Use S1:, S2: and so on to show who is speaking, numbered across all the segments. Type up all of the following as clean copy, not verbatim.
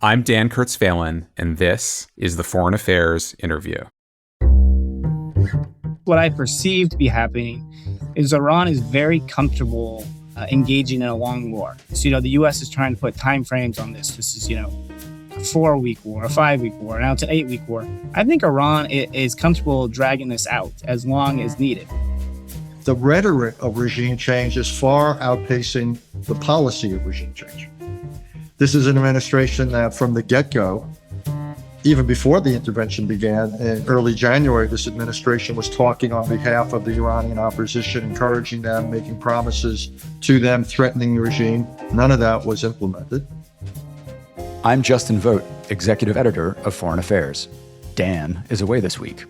S1: I'm Dan Kurtz-Phelan, and this is the Foreign Affairs Interview.
S2: What I perceive to be happening is Iran is very comfortable engaging in a long war. So, the U.S. is trying to put time frames on this. This is, a 4-week war, a 5-week war, now it's an 8-week war. I think Iran is comfortable dragging this out as long as needed.
S3: The rhetoric of regime change is far outpacing the policy of regime change. This is an administration that from the get-go, even before the intervention began in early January, this administration was talking on behalf of the Iranian opposition, encouraging them, making promises to them, threatening the regime. None of that was implemented.
S4: I'm Justin Vogt, Executive Editor of Foreign Affairs. Dan is away this week.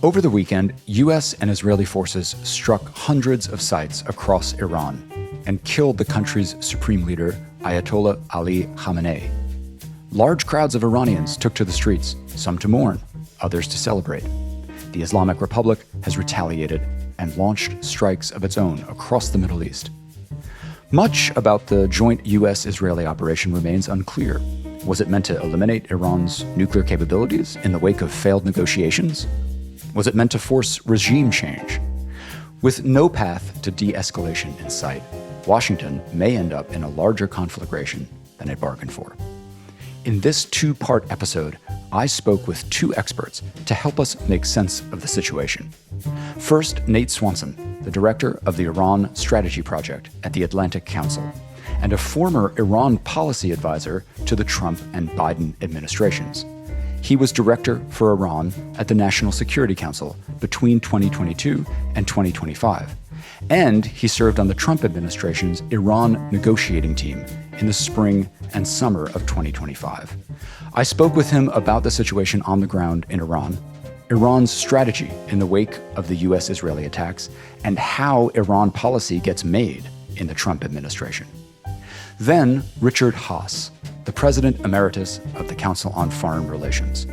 S4: Over the weekend, U.S. and Israeli forces struck hundreds of sites across Iran and killed the country's supreme leader, Ayatollah Ali Khamenei. Large crowds of Iranians took to the streets, some to mourn, others to celebrate. The Islamic Republic has retaliated and launched strikes of its own across the Middle East. Much about the joint U.S. Israeli operation remains unclear. Was it meant to eliminate Iran's nuclear capabilities in the wake of failed negotiations? Was it meant to force regime change? With no path to de-escalation in sight, Washington may end up in a larger conflagration than it bargained for. In this two-part episode, I spoke with two experts to help us make sense of the situation. First, Nate Swanson, the director of the Iran Strategy Project at the Atlantic Council, and a former Iran policy advisor to the Trump and Biden administrations. He was director for Iran at the National Security Council between 2022 and 2025. And he served on the Trump administration's Iran negotiating team in the spring and summer of 2025. I spoke with him about the situation on the ground in Iran, Iran's strategy in the wake of the U.S. Israeli attacks, and how Iran policy gets made in the Trump administration. Then Richard Haass, the president emeritus of the Council on Foreign Relations.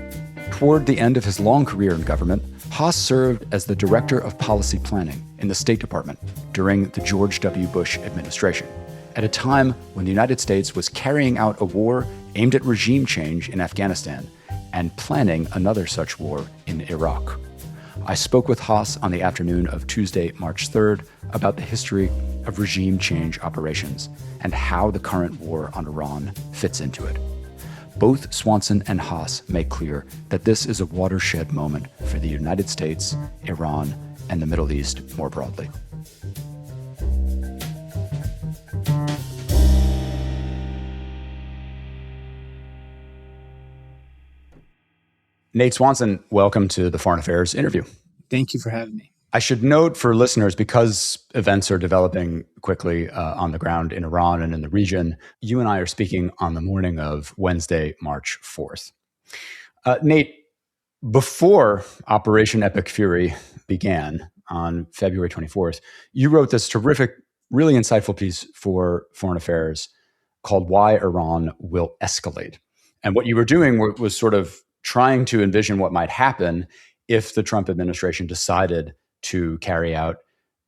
S4: Toward the end of his long career in government, Haass served as the director of policy planning in the State Department during the George W. Bush administration, at a time when the United States was carrying out a war aimed at regime change in Afghanistan and planning another such war in Iraq. I spoke with Haass on the afternoon of Tuesday, March 3rd, about the history of regime change operations and how the current war on Iran fits into it. Both Swanson and Haass make clear that this is a watershed moment for the United States, Iran, and the Middle East more broadly. Nate Swanson, welcome to the Foreign Affairs Interview.
S2: Thank you for having me.
S4: I should note for listeners, because events are developing quickly on the ground in Iran and in the region, you and I are speaking on the morning of Wednesday, March 4th. Nate, before Operation Epic Fury began on February 24th, you wrote this terrific, really insightful piece for Foreign Affairs called Why Iran Will Escalate. And what you were doing was sort of trying to envision what might happen if the Trump administration decided to carry out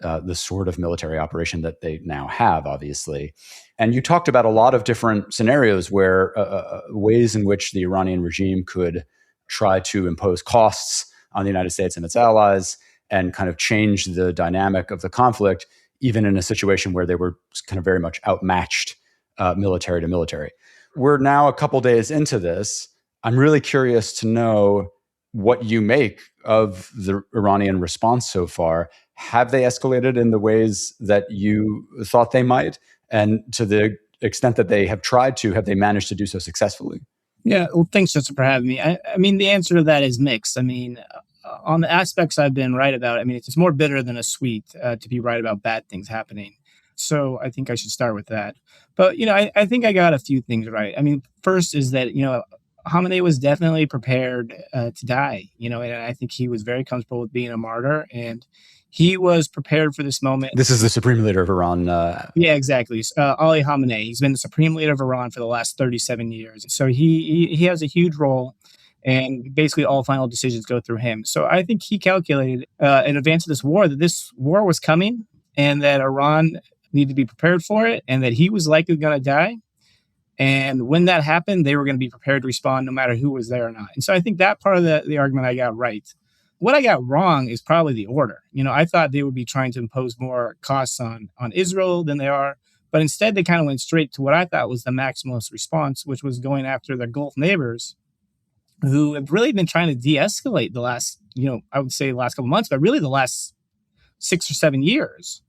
S4: the sort of military operation that they now have, obviously. And you talked about a lot of different scenarios where ways in which the Iranian regime could try to impose costs on the United States and its allies and kind of change the dynamic of the conflict, even in a situation where they were kind of very much outmatched military to military. We're now a couple days into this. I'm really curious to know what you make of the Iranian response so far. Have they escalated in the ways that you thought they might? And to the extent that they have tried to, have they managed to do so successfully?
S2: Yeah, well, thanks, Justin, for having me. I mean, the answer to that is mixed. I mean, on the aspects I've been right about, I mean, it's more bitter than a sweet to be right about bad things happening. So I think I should start with that. But, I think I got a few things right. I mean, first is that, Khamenei was definitely prepared to die, and I think he was very comfortable with being a martyr, and he was prepared for this moment.
S4: This is the supreme leader of Iran.
S2: Yeah, exactly. Ali Khamenei. He's been the supreme leader of Iran for the last 37 years. So he has a huge role, and basically all final decisions go through him. So I think he calculated in advance of this war that this war was coming and that Iran needed to be prepared for it and that he was likely going to die. And when that happened, they were going to be prepared to respond no matter who was there or not. And so I think that part of the argument I got right. What I got wrong is probably the order. I thought they would be trying to impose more costs on Israel than they are. But instead, they kind of went straight to what I thought was the maximalist response, which was going after their Gulf neighbors who have really been trying to de-escalate the last, I would say the last couple of months, but really the last 6 or 7 years.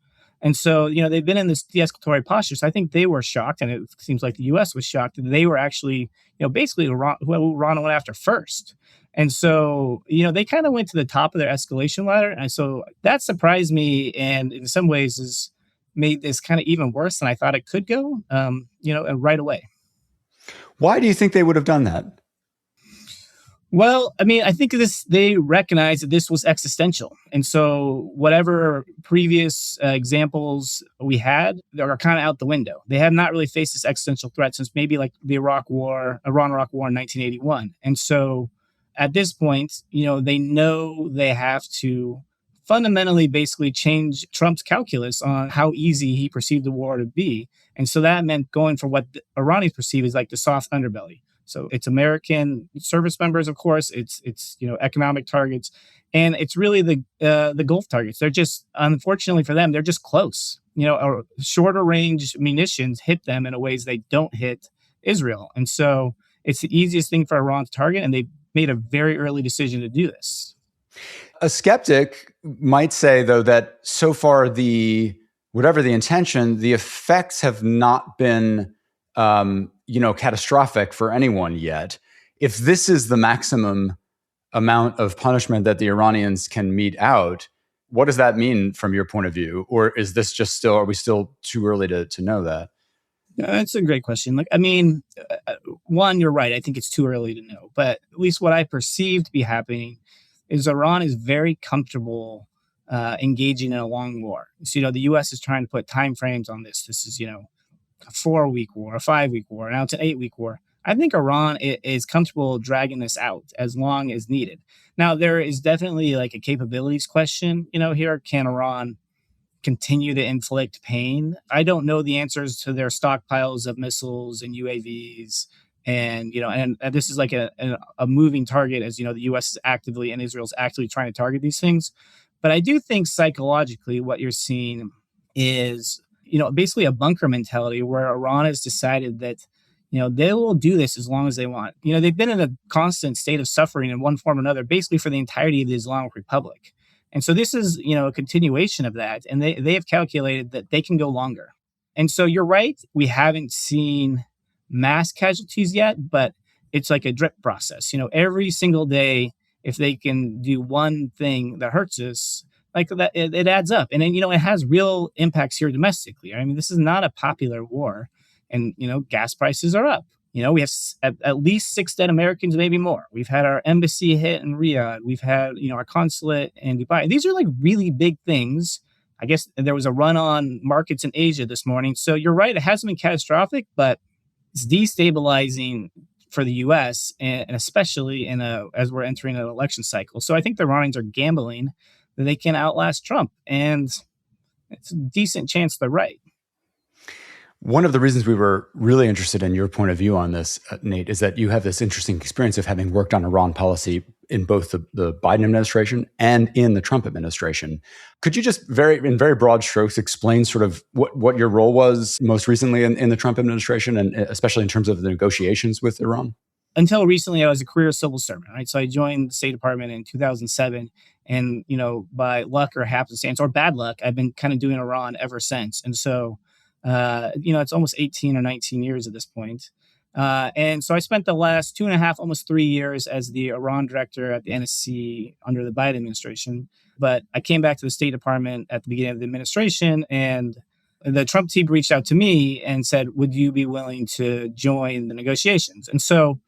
S2: And so, they've been in this de-escalatory posture. So I think they were shocked, and it seems like the U.S. was shocked that they were actually, basically who Iran went after first. And so, they kind of went to the top of their escalation ladder. And so that surprised me, and in some ways has made this kind of even worse than I thought it could go, right away.
S4: Why do you think they would have done that?
S2: Well, I think they recognize that this was existential. And so whatever previous examples we had are kind of out the window. They have not really faced this existential threat since maybe like the Iran-Iraq War in 1981. And so at this point, they know they have to fundamentally basically change Trump's calculus on how easy he perceived the war to be. And so that meant going for what the Iranians perceive as like the soft underbelly. So it's American service members, of course. It's economic targets, and it's really the Gulf targets. They're just, unfortunately for them, they're just close. Shorter range munitions hit them in a ways they don't hit Israel, and so it's the easiest thing for Iran to target, and they made a very early decision to do this.
S4: A skeptic might say, though, that so far whatever the intention, the effects have not been catastrophic for anyone yet. If this is the maximum amount of punishment that the Iranians can mete out, what does that mean from your point of view? Or is this are we still too early to know that?
S2: Yeah, that's a great question. One, you're right. I think it's too early to know. But at least what I perceive to be happening is Iran is very comfortable engaging in a long war. So, the U.S. is trying to put timeframes on this. This is, a 4-week war, a 5-week war. Now it's an 8-week war. I think Iran is comfortable dragging this out as long as needed. Now, there is definitely like a capabilities question, here. Can Iran continue to inflict pain? I don't know the answers to their stockpiles of missiles and UAVs. And, and this is like a moving target as, the U.S. is actively and Israel's actively trying to target these things. But I do think psychologically what you're seeing is, basically a bunker mentality where Iran has decided that, they will do this as long as they want. They've been in a constant state of suffering in one form or another, basically for the entirety of the Islamic Republic. And so this is, a continuation of that. And they have calculated that they can go longer. And so you're right. We haven't seen mass casualties yet, but it's like a drip process. Every single day, if they can do one thing that hurts us, like that, it adds up. And then, it has real impacts here domestically. This is not a popular war. And, gas prices are up. We have at least 6 dead Americans, maybe more. We've had our embassy hit in Riyadh. We've had, our consulate in Dubai. These are like really big things. I guess there was a run on markets in Asia this morning. So you're right. It hasn't been catastrophic, but it's destabilizing for the U.S. and especially as we're entering an election cycle. So I think the Iranians are gambling that they can outlast Trump, and it's a decent chance they're right.
S4: One of the reasons we were really interested in your point of view on this, Nate, is that you have this interesting experience of having worked on Iran policy in both the Biden administration and in the Trump administration. Could you just in very broad strokes explain sort of what your role was most recently in the Trump administration, and especially in terms of the negotiations with Iran?
S2: Until recently, I was a career civil servant, right? So I joined the State Department in 2007. And, by luck or happenstance or bad luck, I've been kind of doing Iran ever since. And so, it's almost 18 or 19 years at this point. And so I spent the last 2.5, almost 3 years as the Iran director at the NSC under the Biden administration. But I came back to the State Department at the beginning of the administration, and the Trump team reached out to me and said, would you be willing to join the negotiations? And so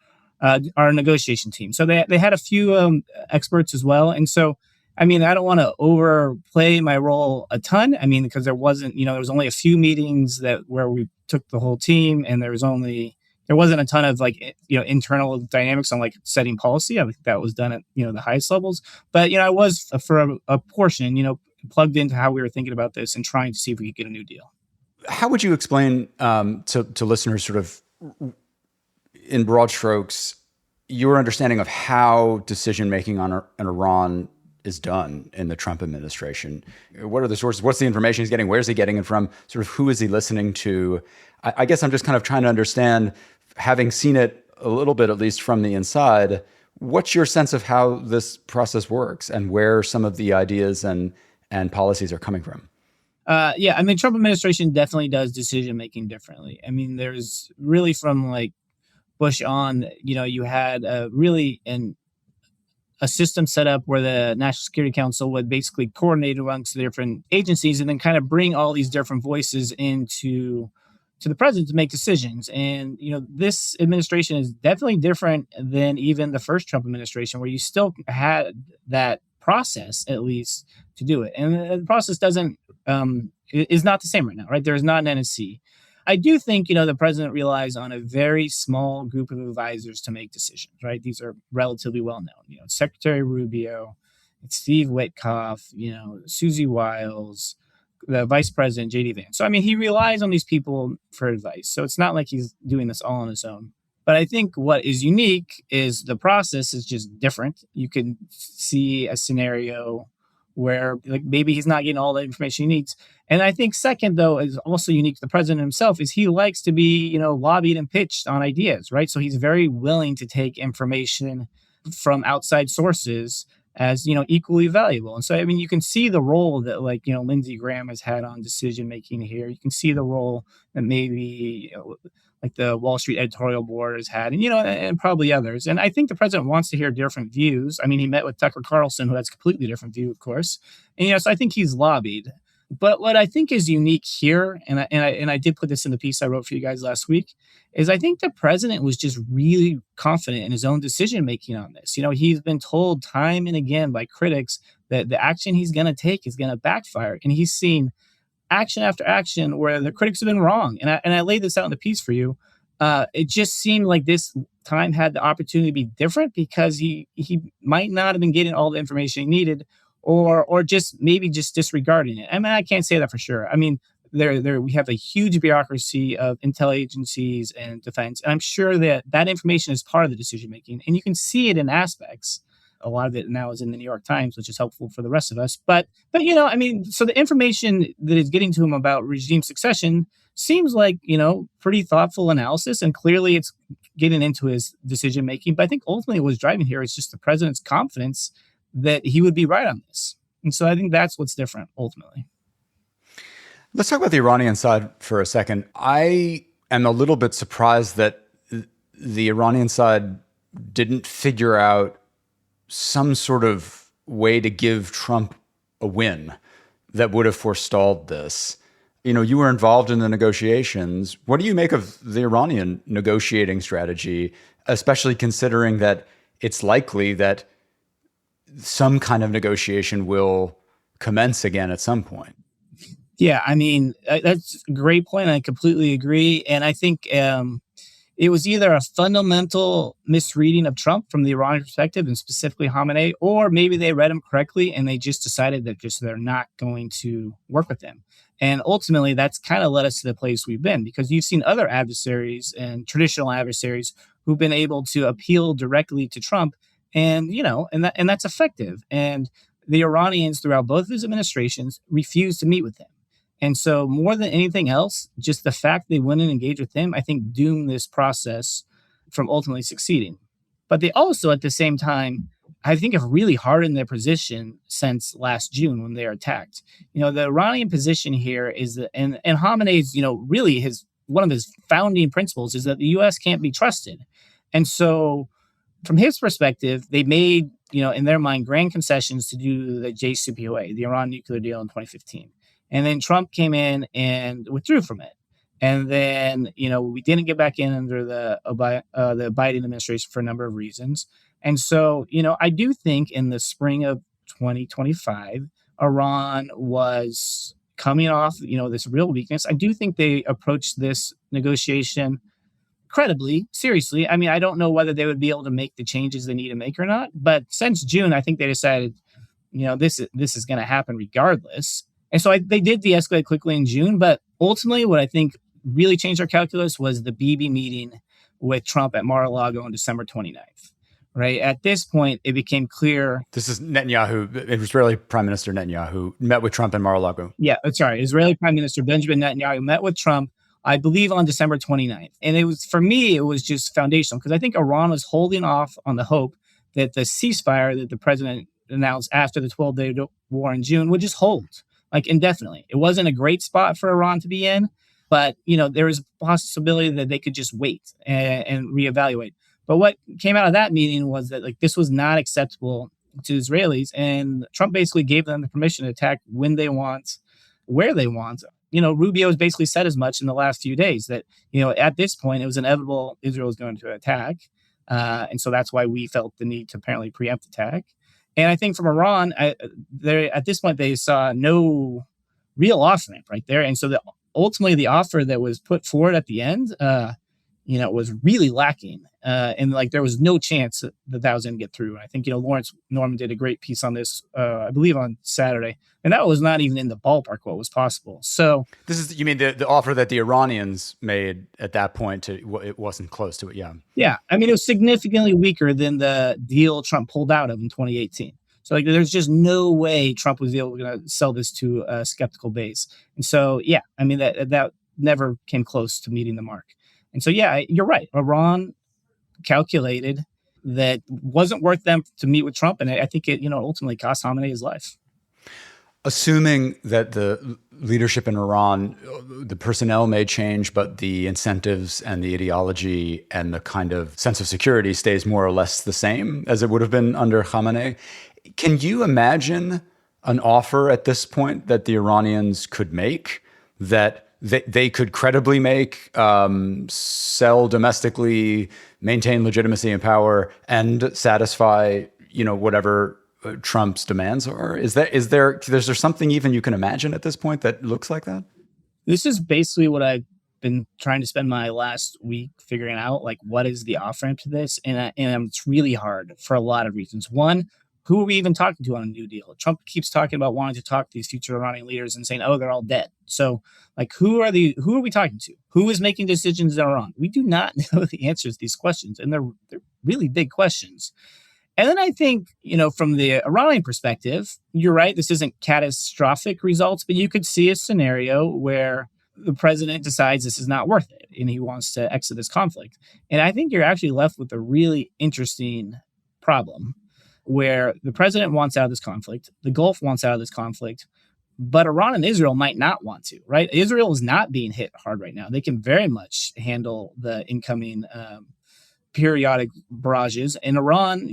S2: our negotiation team. So they had a few experts as well. And so, I don't want to overplay my role a ton. Because there wasn't, there was only a few meetings where we took the whole team, and there wasn't a ton of internal dynamics on like setting policy. I think that was done at, the highest levels. But, I was for a portion, plugged into how we were thinking about this and trying to see if we could get a new deal.
S4: How would you explain to listeners sort of in broad strokes, your understanding of how decision-making on Iran is done in the Trump administration. What are the sources? What's the information he's getting? Where's he getting it from? Sort of who is he listening to? I guess I'm just kind of trying to understand, having seen it a little bit, at least from the inside, what's your sense of how this process works and where some of the ideas and policies are coming from?
S2: Yeah, I mean, Trump administration definitely does decision-making differently. I mean, there's really from like Bush on, you had a system set up where the National Security Council would basically coordinate amongst the different agencies and then kind of bring all these different voices to the president to make decisions. And, this administration is definitely different than even the first Trump administration, where you still had that process, at least, to do it. And the process is not the same right now, right? There is not an NSC. I do think, the president relies on a very small group of advisors to make decisions, right? These are relatively well known. Secretary Rubio, it's Steve Witkoff, Susie Wiles, the vice president, J.D. Vance. So, I mean, he relies on these people for advice. So it's not like he's doing this all on his own. But I think what is unique is the process is just different. You can see a scenario where maybe he's not getting all the information he needs. And I think second, though, is also unique to the president himself, is he likes to be, lobbied and pitched on ideas, right? So he's very willing to take information from outside sources as, equally valuable. And so, I mean, you can see the role that Lindsey Graham has had on decision making here. You can see the role that maybe the Wall Street editorial board has had, and probably others. And I think the president wants to hear different views. I mean, he met with Tucker Carlson, who has a completely different view, of course. And, so I think he's lobbied. But what I think is unique here, and I did put this in the piece I wrote for you guys last week, is I think the president was just really confident in his own decision-making on this. He's been told time and again by critics that the action he's going to take is going to backfire. And he's seen action after action where the critics have been wrong. And I laid this out in the piece for you. It just seemed like this time had the opportunity to be different because he might not have been getting all the information he needed, or just maybe just disregarding it. I mean, I can't say that for sure. I mean, we have a huge bureaucracy of intel agencies and defense. And I'm sure that information is part of the decision making, and you can see it in aspects. A lot of it now is in the New York Times, which is helpful for the rest of us. But I mean, so the information that is getting to him about regime succession seems like, pretty thoughtful analysis, and clearly it's getting into his decision making. But I think ultimately what's driving here is just the president's confidence that he would be right on this. And so I think that's what's different ultimately.
S4: Let's talk about the Iranian side for a second. I am a little bit surprised that the Iranian side didn't figure out some sort of way to give Trump a win that would have forestalled this. You were involved in the negotiations. What do you make of the Iranian negotiating strategy, especially considering that it's likely that some kind of negotiation will commence again at some point?
S2: Yeah, I mean, that's a great point. I completely agree. And I think it was either a fundamental misreading of Trump from the Iranian perspective, and specifically Khamenei, or maybe they read him correctly and they just decided that they're not going to work with him. And ultimately, that's kind of led us to the place we've been, because you've seen other adversaries and traditional adversaries who've been able to appeal directly to Trump, and that's effective. And the Iranians throughout both of his administrations refused to meet with him. And so more than anything else, just the fact they wouldn't engage with him, I think doomed this process from ultimately succeeding. But they also, at the same time, I think have really hardened their position since last June when they were attacked. The Iranian position here is that, and Khamenei's, really one of his founding principles is that the U.S. can't be trusted. And so from his perspective, they made, in their mind, grand concessions to do the JCPOA, the Iran nuclear deal in 2015. And then Trump came in and withdrew from it. And then, we didn't get back in under the Biden administration for a number of reasons. And so, I do think in the spring of 2025, Iran was coming off, this real weakness. I do think they approached this negotiation credibly, seriously. I mean, I don't know whether they would be able to make the changes they need to make or not. But since June, I think they decided, this is going to happen regardless. And so they did de-escalate quickly in June. But ultimately, what I think really changed our calculus was the Bibi meeting with Trump at Mar-a-Lago on December 29th. Right. At this point, it became clear.
S4: This is Netanyahu, Israeli Prime Minister Netanyahu, met with Trump in Mar-a-Lago.
S2: Yeah, sorry. Israeli Prime Minister Benjamin Netanyahu met with Trump, I believe, on December 29th. And it was, for me, it was just foundational because I think Iran was holding off on the hope that the ceasefire that the president announced after the 12-day war in June would just hold like indefinitely. It wasn't a great spot for Iran to be in, but, there was a possibility that they could just wait and reevaluate. But what came out of that meeting was that like this was not acceptable to Israelis, and Trump basically gave them the permission to attack when they want, where they want. Rubio has basically said as much in the last few days that at this point it was inevitable Israel was going to attack, and so that's why we felt the need to apparently preempt attack. And I think from Iran, at this point they saw no real off ramp right there, and so ultimately the offer that was put forward at the end, was really lacking. And like there was no chance that was going to get through. I think, Lawrence Norman did a great piece on this, I believe on Saturday, and that was not even in the ballpark what was possible. So
S4: this is, you mean the offer that the Iranians made at that point it wasn't close to it. Yeah.
S2: Yeah. I mean, it was significantly weaker than the deal Trump pulled out of in 2018. So like, there's just no way Trump was able to sell this to a skeptical base. And so, yeah, I mean, that never came close to meeting the mark. And so, yeah, you're right. Iran calculated that wasn't worth them to meet with Trump. And I think it, ultimately cost Khamenei his life.
S4: Assuming that the leadership in Iran, the personnel may change, but the incentives and the ideology and the kind of sense of security stays more or less the same as it would have been under Khamenei. Can you imagine an offer at this point that the Iranians could make that they could credibly make, sell domestically, maintain legitimacy and power, and satisfy, whatever Trump's demands are? Is there something even you can imagine at this point that looks like that?
S2: This is basically what I've been trying to spend my last week figuring out, like what is the off ramp to this, and it's really hard for a lot of reasons. One, who are we even talking to on a new deal? Trump keeps talking about wanting to talk to these future Iranian leaders and saying, oh, they're all dead. So like, who are we talking to? Who is making decisions in Iran? We do not know the answers to these questions. And they're really big questions. And then I think, from the Iranian perspective, you're right. This isn't catastrophic results, but you could see a scenario where the president decides this is not worth it and he wants to exit this conflict. And I think you're actually left with a really interesting problem where the president wants out of this conflict, the Gulf wants out of this conflict, but Iran and Israel might not want to, right? Israel is not being hit hard right now. They can very much handle the incoming periodic barrages. And Iran,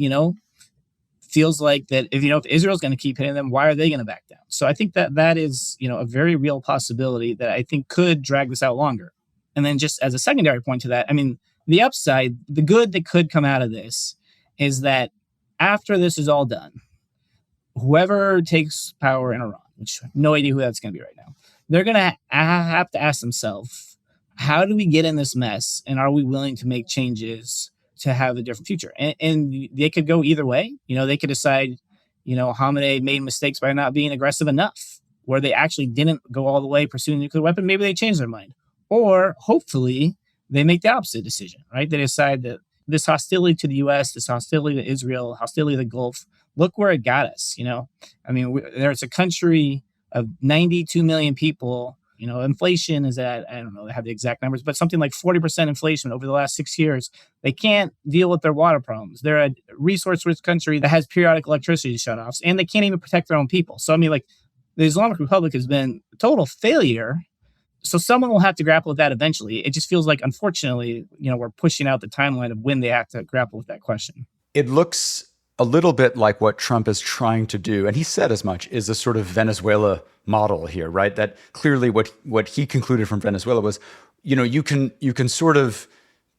S2: feels like that if Israel's going to keep hitting them, why are they going to back down? So I think that is, a very real possibility that I think could drag this out longer. And then just as a secondary point to that, I mean, the upside, the good that could come out of this is that after this is all done, whoever takes power in Iran, which I have no idea who that's going to be right now, they're going to have to ask themselves, how do we get in this mess? And are we willing to make changes to have a different future? And they could go either way. They could decide, Khamenei made mistakes by not being aggressive enough, where they actually didn't go all the way pursuing a nuclear weapon. Maybe they change their mind. Or hopefully they make the opposite decision, right? They decide that this hostility to the U.S., this hostility to Israel, hostility to the Gulf, look where it got us. I mean, there's a country of 92 million people. Inflation is at, I don't know, they have the exact numbers, but something like 40% inflation over the last 6 years. They can't deal with their water problems. They're a resource-rich country that has periodic electricity shutoffs, and they can't even protect their own people. So, I mean, like, the Islamic Republic has been a total failure. So someone will have to grapple with that eventually. It just feels like, unfortunately, we're pushing out the timeline of when they have to grapple with that question.
S4: It looks a little bit like what Trump is trying to do, and he said as much, is a sort of Venezuela model here, right? That clearly what he concluded from Venezuela was, you can sort of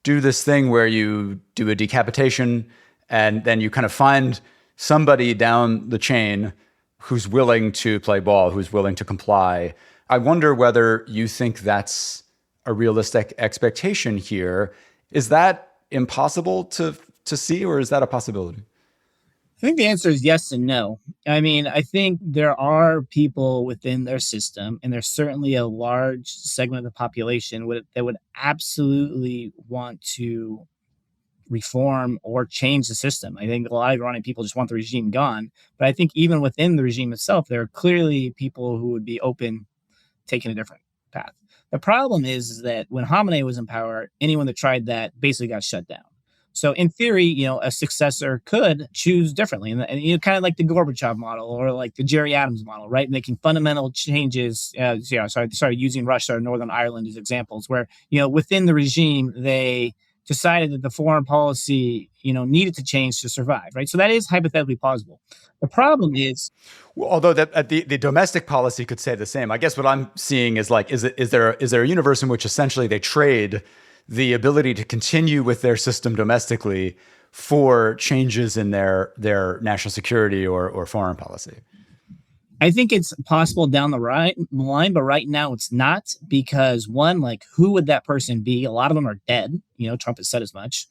S4: do this thing where you do a decapitation and then you kind of find somebody down the chain who's willing to play ball, who's willing to comply. I wonder whether you think that's a realistic expectation here. Is that impossible to see, or is that a possibility?
S2: I think the answer is yes and no. I mean, I think there are people within their system, and there's certainly a large segment of the population that would absolutely want to reform or change the system. I think a lot of Iranian people just want the regime gone. But I think even within the regime itself, there are clearly people who would be open taking a different path. The problem is that when Khamenei was in power, anyone that tried that basically got shut down. So in theory, a successor could choose differently, and kind of like the Gorbachev model or like the Jerry Adams model, right? Making fundamental changes. Sorry, using Russia or Northern Ireland as examples, where within the regime they decided that the foreign policy needed to change to survive, right? So that is hypothetically plausible. The problem is,
S4: well, although that the domestic policy could say the same. I guess what I'm seeing is like, is there a universe in which essentially they trade the ability to continue with their system domestically for changes in their national security or foreign policy?
S2: I think it's possible down the line, but right now it's not, because one, like, who would that person be? A lot of them are dead. Trump has said as much.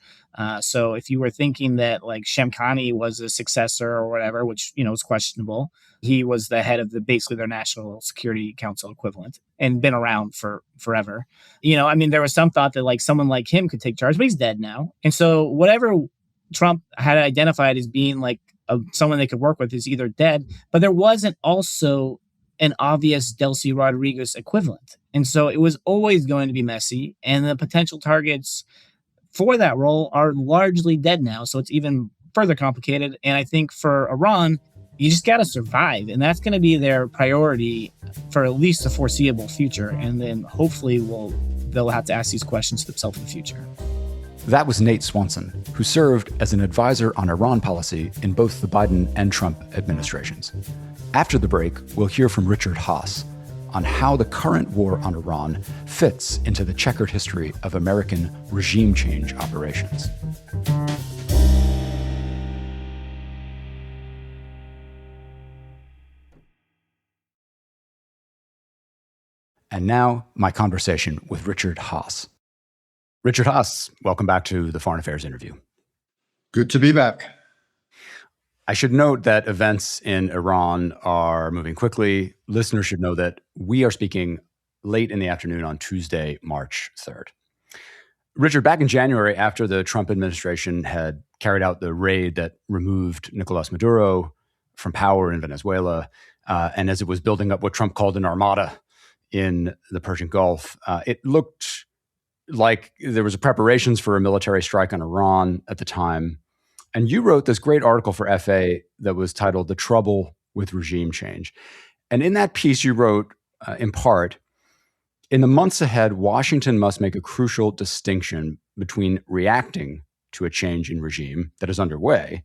S2: So if you were thinking that like Shamkhani was a successor or whatever, which is questionable, he was the head of basically their National Security Council equivalent and been around for forever. There was some thought that like someone like him could take charge, but he's dead now. And so whatever Trump had identified as being like someone they could work with is either dead, but there wasn't also an obvious Delcy Rodriguez equivalent. And so it was always going to be messy, and the potential targets for that role are largely dead now. So it's even further complicated. And I think for Iran, you just got to survive. And that's going to be their priority for at least the foreseeable future. And then hopefully they'll have to ask these questions to themselves in the future.
S4: That was Nate Swanson, who served as an advisor on Iran policy in both the Biden and Trump administrations. After the break, we'll hear from Richard Haass on how the current war on Iran fits into the checkered history of American regime change operations. And now, my conversation with Richard Haass. Richard Haass, welcome back to the Foreign Affairs interview.
S3: Good to be back.
S4: I should note that events in Iran are moving quickly. Listeners should know that we are speaking late in the afternoon on Tuesday, March 3rd. Richard, back in January, after the Trump administration had carried out the raid that removed Nicolas Maduro from power in Venezuela, and as it was building up what Trump called an armada in the Persian Gulf, it looked like there was preparations for a military strike on Iran at the time. And you wrote this great article for FA that was titled "The Trouble with Regime Change." And in that piece, you wrote, in part, in the months ahead, Washington must make a crucial distinction between reacting to a change in regime that is underway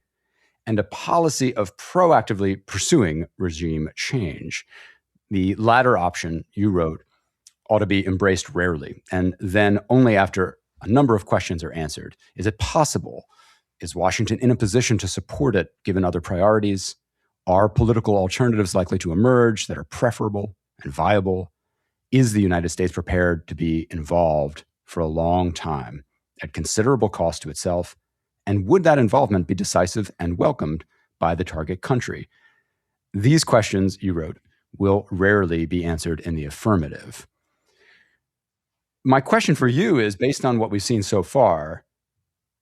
S4: and a policy of proactively pursuing regime change. The latter option, you wrote, ought to be embraced rarely, and then only after a number of questions are answered. Is it possible? Is Washington in a position to support it, given other priorities? Are political alternatives likely to emerge that are preferable and viable? Is the United States prepared to be involved for a long time at considerable cost to itself? And would that involvement be decisive and welcomed by the target country? These questions, you wrote, will rarely be answered in the affirmative. My question for you is, based on what we've seen so far,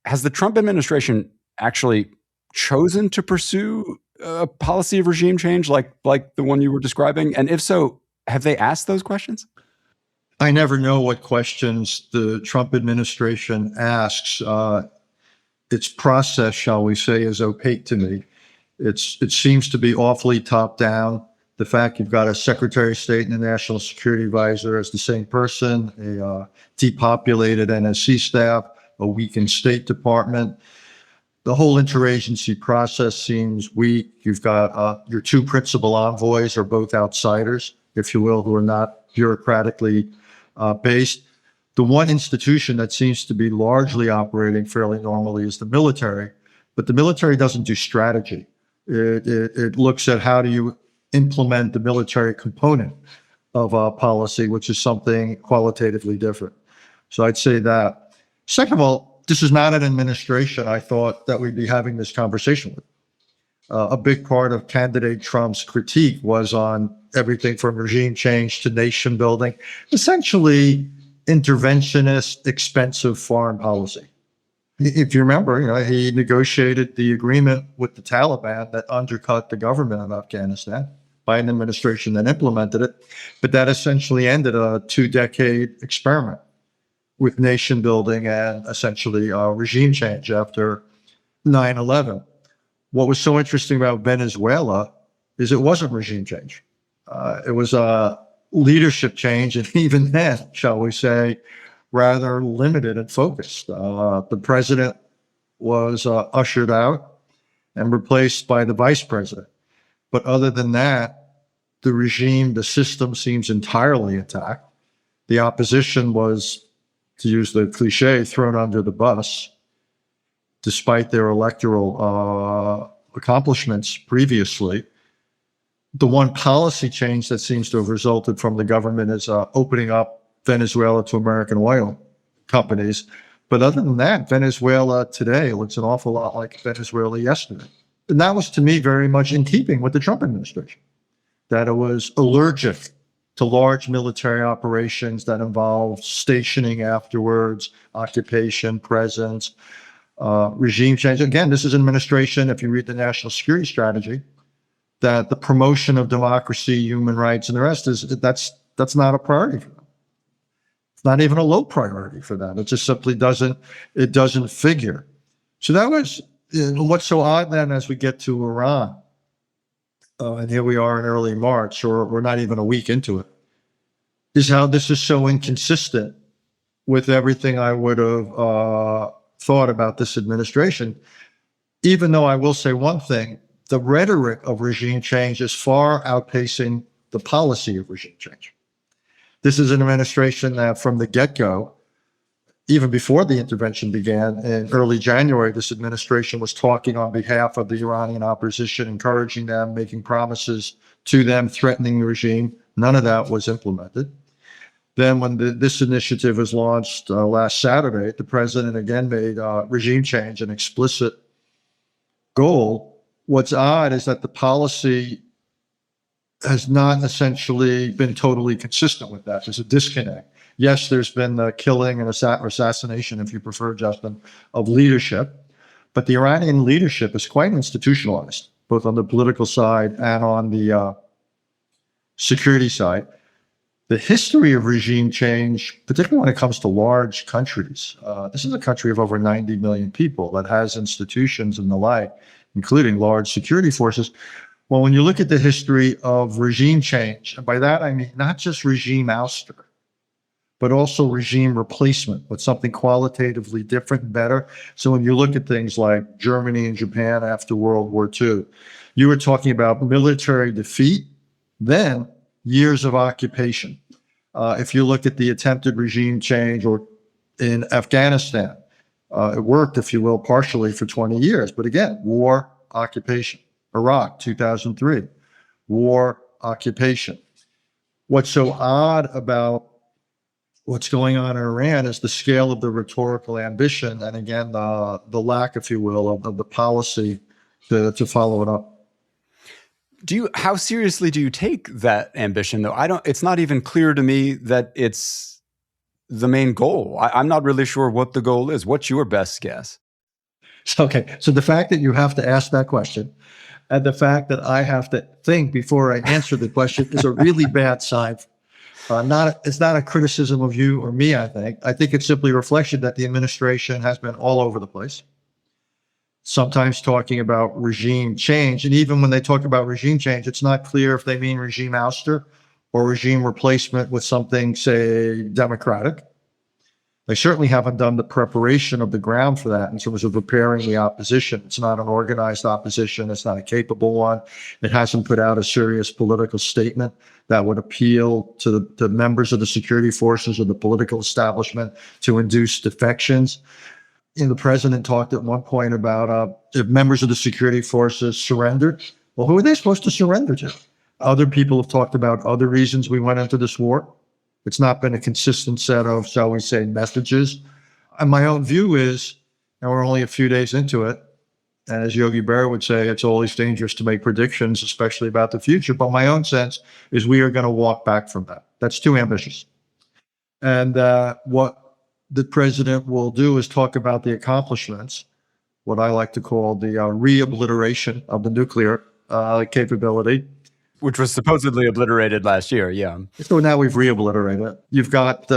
S4: has the Trump administration actually chosen to pursue a policy of regime change like the one you were describing? And if so, have they asked those questions?
S3: I never know what questions the Trump administration asks. Its process, shall we say, is opaque to me. It seems to be awfully top-down. The fact you've got a Secretary of State and a National Security Advisor as the same person, a depopulated NSC staff, a weakened State Department. The whole interagency process seems weak. You've got your two principal envoys are both outsiders, if you will, who are not bureaucratically based. The one institution that seems to be largely operating fairly normally is the military, but the military doesn't do strategy. It looks at how do you implement the military component of policy, which is something qualitatively different. So I'd say that. Second of all, this is not an administration I thought that we'd be having this conversation with. a big part of candidate Trump's critique was on everything from regime change to nation building, essentially interventionist, expensive foreign policy. If you remember, he negotiated the agreement with the Taliban that undercut the government of Afghanistan. Biden administration then implemented it, but that essentially ended a 2-decade experiment with nation building and essentially regime change after 9/11. What was so interesting about Venezuela is it wasn't regime change. It was a leadership change, and even then, shall we say, rather limited and focused. The president was ushered out and replaced by the vice president. But other than that, the regime, the system seems entirely intact. The opposition was, to use the cliche, thrown under the bus, despite their electoral accomplishments previously. The one policy change that seems to have resulted from the government is opening up Venezuela to American oil companies. But other than that, Venezuela today looks an awful lot like Venezuela yesterday. And that was, to me, very much in keeping with the Trump administration, that it was allergic to large military operations that involved stationing afterwards, occupation, presence, regime change. Again, this is an administration, if you read the national security strategy, that the promotion of democracy, human rights, and the rest that's not a priority for them. It's not even a low priority for them. It just simply doesn't figure. So that was what's so odd then as we get to Iran. And here we are in early March, or we're not even a week into it, is how this is so inconsistent with everything I would have thought about this administration. Even though I will say one thing, the rhetoric of regime change is far outpacing the policy of regime change. This is an administration that from the get-go, even before the intervention began in early January, this administration was talking on behalf of the Iranian opposition, encouraging them, making promises to them, threatening the regime. None of that was implemented. Then when this initiative was launched last Saturday, the president again made regime change an explicit goal. What's odd is that the policy has not essentially been totally consistent with that. There's a disconnect. Yes, there's been the killing and assassination, if you prefer, Justin, of leadership, but the Iranian leadership is quite institutionalized, both on the political side and on the security side. The history of regime change, particularly when it comes to large countries, this is a country of over 90 million people that has institutions and the like, including large security forces. Well, when you look at the history of regime change, and by that I mean not just regime ouster, but also regime replacement with something qualitatively different and better. So when you look at things like Germany and Japan after World War II, you were talking about military defeat, then years of occupation. If you look at the attempted regime change or in Afghanistan, it worked, if you will, partially for 20 years. But again, war, occupation. Iraq, 2003, war, occupation. What's so odd about what's going on in Iran is the scale of the rhetorical ambition, and again, the lack, if you will, of the policy to follow it up.
S4: How seriously do you take that ambition, though? It's not even clear to me that it's the main goal. I'm not really sure what the goal is. What's your best guess?
S3: Okay, so the fact that you have to ask that question and the fact that I have to think before I answer the question is a really bad sign. It's not a criticism of you or me, I think. I think it's simply a reflection that the administration has been all over the place, sometimes talking about regime change. And even when they talk about regime change, it's not clear if they mean regime ouster or regime replacement with something, say, democratic. They certainly haven't done the preparation of the ground for that in terms of preparing the opposition. It's not an organized opposition. It's not a capable one. It hasn't put out a serious political statement that would appeal to the members of the security forces or the political establishment to induce defections. The president talked at one point about if members of the security forces surrendered. Well, who are they supposed to surrender to? Other people have talked about other reasons we went into this war. It's not been a consistent set of, shall we say, messages. And my own view is, and we're only a few days into it, And as Yogi Berra would say, it's always dangerous to make predictions, especially about the future. But my own sense is we are going to walk back from that. That's too ambitious. And what the president will do is talk about the accomplishments, what I like to call the re-obliteration of the nuclear capability.
S4: Which was supposedly obliterated last year, yeah.
S3: So now we've re-obliterated it. You've got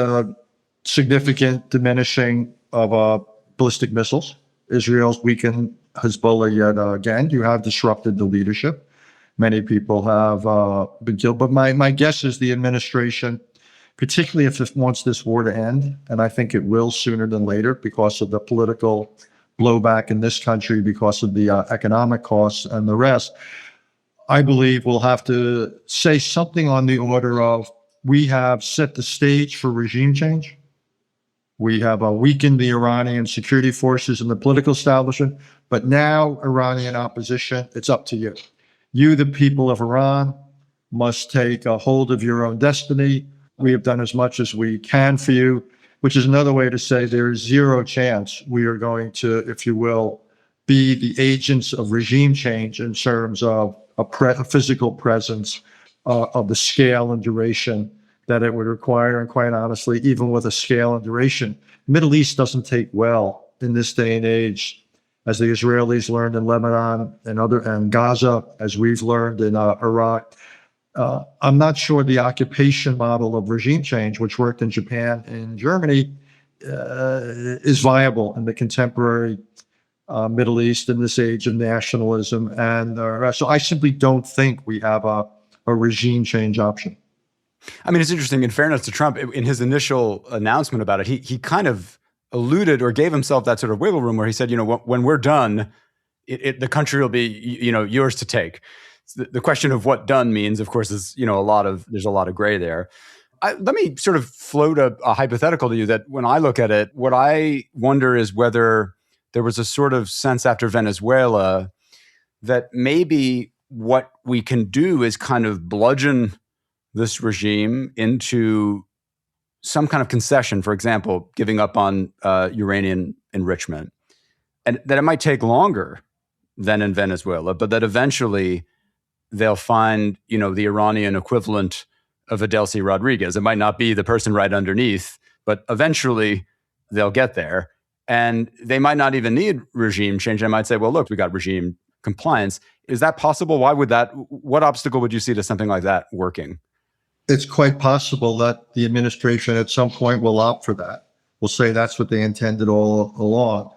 S3: significant diminishing of ballistic missiles. Israel's weakened Hezbollah yet again. You have disrupted the leadership. Many people have been killed. But my guess is the administration, particularly if it wants this war to end, and I think it will sooner than later because of the political blowback in this country, because of the economic costs and the rest, I believe we'll have to say something on the order of, we have set the stage for regime change. We have weakened the Iranian security forces and the political establishment, but now Iranian opposition, it's up to you. You, the people of Iran, must take a hold of your own destiny. We have done as much as we can for you, which is another way to say there is zero chance we are going to, if you will, be the agents of regime change in terms of a physical presence of the scale and duration that it would require. And quite honestly, even with a scale and duration, Middle East doesn't take well in this day and age, as the Israelis learned in Lebanon and Gaza, as we've learned in Iraq. I'm not sure the occupation model of regime change, which worked in Japan and Germany, is viable in the contemporary Middle East in this age of nationalism. And so I simply don't think we have a regime change option.
S4: I mean, it's interesting, in fairness to Trump, in his initial announcement about it, he kind of alluded or gave himself that sort of wiggle room where he said, when we're done, the country will be, yours to take. The question of what done means, of course, is, there's a lot of gray there. Let me sort of float a hypothetical to you that when I look at it, what I wonder is whether there was a sort of sense after Venezuela that maybe what we can do is kind of bludgeon this regime into some kind of concession, for example, giving up on uranium enrichment. And that it might take longer than in Venezuela, but that eventually they'll find, the Iranian equivalent of Adelcy Rodriguez. It might not be the person right underneath, but eventually they'll get there. And they might not even need regime change. They might say, well, look, we got regime compliance. Is that possible? What obstacle would you see to something like that working?
S3: It's quite possible that the administration at some point will opt for that. We'll say that's what they intended all along.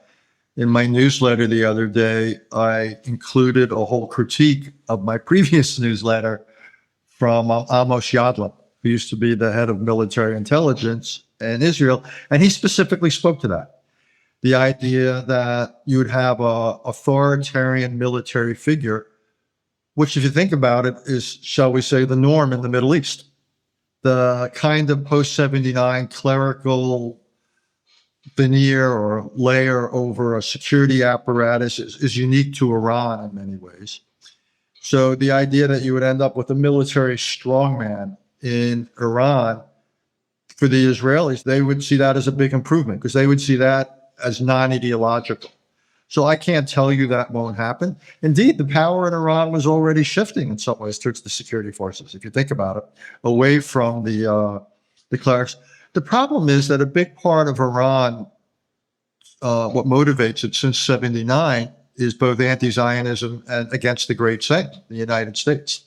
S3: In my newsletter the other day, I included a whole critique of my previous newsletter from Amos Yadlin, who used to be the head of military intelligence in Israel. And he specifically spoke to that. The idea that you would have an authoritarian military figure, which, if you think about it, is, shall we say, the norm in the Middle East. The kind of post-79 clerical veneer or layer over a security apparatus is unique to Iran in many ways. So the idea that you would end up with a military strongman in Iran, for the Israelis, they would see that as a big improvement because they would see that as non-ideological. So I can't tell you that won't happen. Indeed, the power in Iran was already shifting in some ways towards the security forces, if you think about it, away from the clerics. The problem is that a big part of Iran, what motivates it since '79, is both anti-Zionism and against the great Saint, the United States.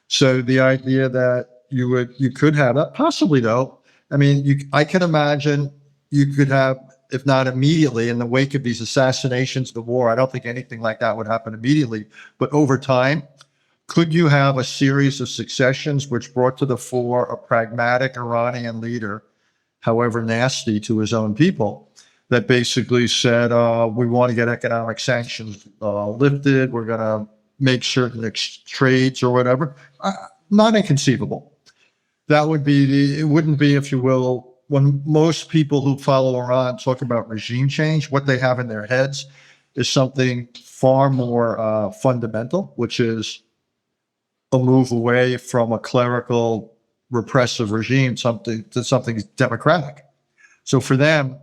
S3: So the idea that you could have that, possibly though, I mean, I can imagine you could have, if not immediately, in the wake of these assassinations, the war, I don't think anything like that would happen immediately, but over time, could you have a series of successions which brought to the fore a pragmatic Iranian leader, however nasty to his own people, that basically said, we want to get economic sanctions lifted, we're going to make certain trades or whatever? Not inconceivable. That would be, it wouldn't be, if you will, when most people who follow Iran talk about regime change, what they have in their heads is something far more fundamental, which is a move away from a clerical, repressive regime, something democratic. So for them,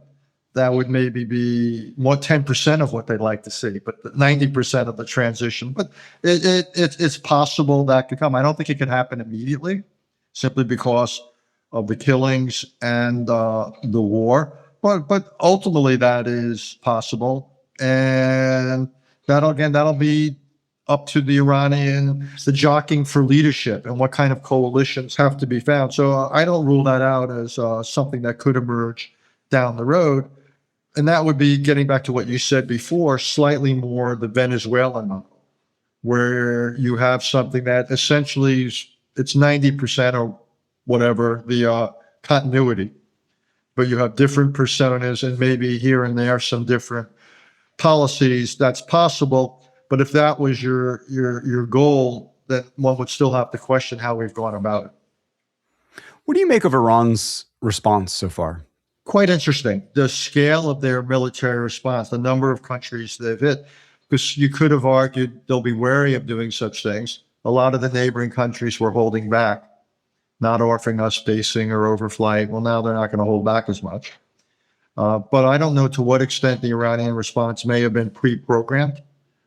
S3: that would maybe be more 10% of what they'd like to see, but 90% of the transition. But it's possible that could come. I don't think it could happen immediately, simply because of the killings and the war. But ultimately, that is possible, and that'll be up to the Iranians, the jockeying for leadership and what kind of coalitions have to be found. So I don't rule that out as something that could emerge down the road. And that would be, getting back to what you said before, slightly more the Venezuelan model, where you have something that essentially it's 90% or whatever, the continuity, but you have different personas and maybe here and there some different policies. That's possible. But if that was your goal, then one would still have to question how we've gone about it.
S4: What do you make of Iran's response so far?
S3: Quite interesting. The scale of their military response, the number of countries they've hit, because you could have argued they'll be wary of doing such things. A lot of the neighboring countries were holding back, not offering us basing or overflight. Well, now they're not going to hold back as much. But I don't know to what extent the Iranian response may have been pre-programmed.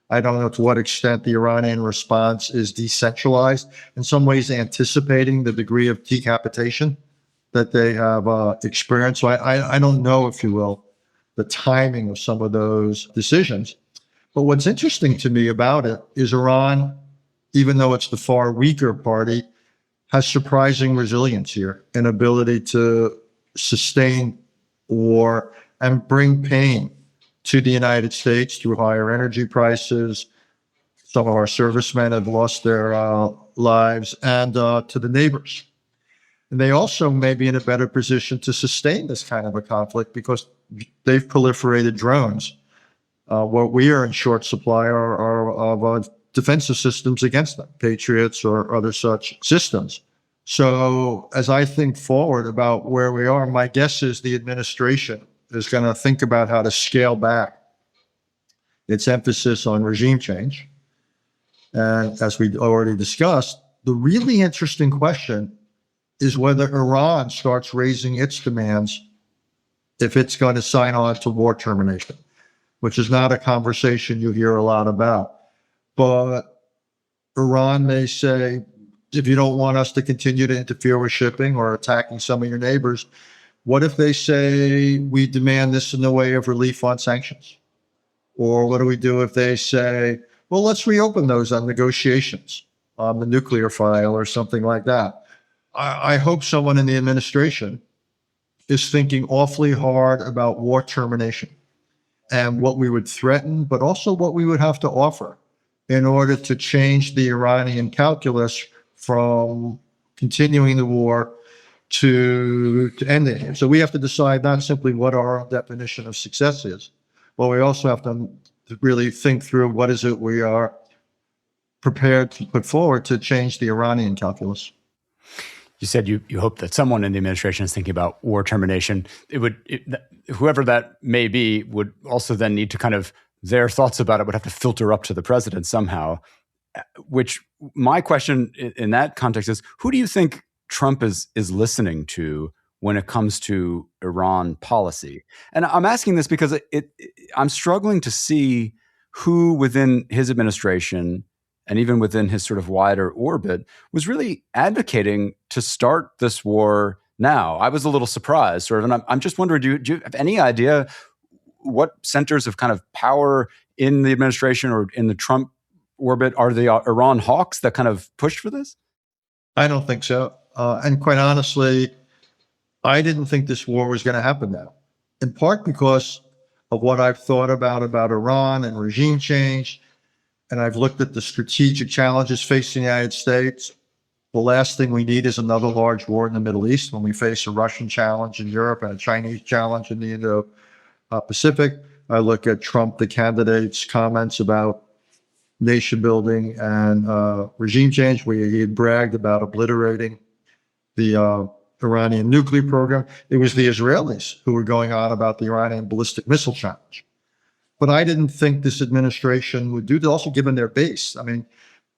S3: I don't know to what extent the Iranian response is decentralized, in some ways anticipating the degree of decapitation that they have experienced. So I don't know, if you will, the timing of some of those decisions. But what's interesting to me about it is Iran, even though it's the far weaker party, has surprising resilience here, an ability to sustain war and bring pain to the United States through higher energy prices. Some of our servicemen have lost their lives, and to the neighbors. And they also may be in a better position to sustain this kind of a conflict because they've proliferated drones. What we are in short supply are of defensive systems against them, Patriots or other such systems. So as I think forward about where we are, my guess is the administration is going to think about how to scale back its emphasis on regime change. And as we already discussed, the really interesting question is whether Iran starts raising its demands if it's going to sign on to war termination, which is not a conversation you hear a lot about. But Iran may say, if you don't want us to continue to interfere with shipping or attacking some of your neighbors, what if they say we demand this in the way of relief on sanctions? Or what do we do if they say, well, let's reopen those on negotiations on the nuclear file or something like that? I hope someone in the administration is thinking awfully hard about war termination and what we would threaten, but also what we would have to offer in order to change the Iranian calculus from continuing the war to ending it. So we have to decide not simply what our definition of success is, but we also have to really think through what is it we are prepared to put forward to change the Iranian calculus.
S4: You said you hope that someone in the administration is thinking about war termination. Whoever that may be would also then need to kind of, their thoughts about it would have to filter up to the president somehow, which my question in that context is, who do you think Trump is listening to when it comes to Iran policy? And I'm asking this because I'm struggling to see who within his administration and even within his sort of wider orbit was really advocating to start this war now. I was a little surprised, sort of, and I'm just wondering, do you have any idea what centers of kind of power in the administration or in the Trump orbit are the Iran hawks that kind of pushed for this?
S3: I don't think so. And quite honestly, I didn't think this war was going to happen now, in part because of what I've thought about Iran and regime change. And I've looked at the strategic challenges facing the United States. The last thing we need is another large war in the Middle East when we face a Russian challenge in Europe and a Chinese challenge in the Indo-Pacific. I look at Trump, the candidate's comments about nation building and regime change, where he had bragged about obliterating the Iranian nuclear program. It was the Israelis who were going on about the Iranian ballistic missile challenge. But I didn't think this administration would do that, also given their base. I mean,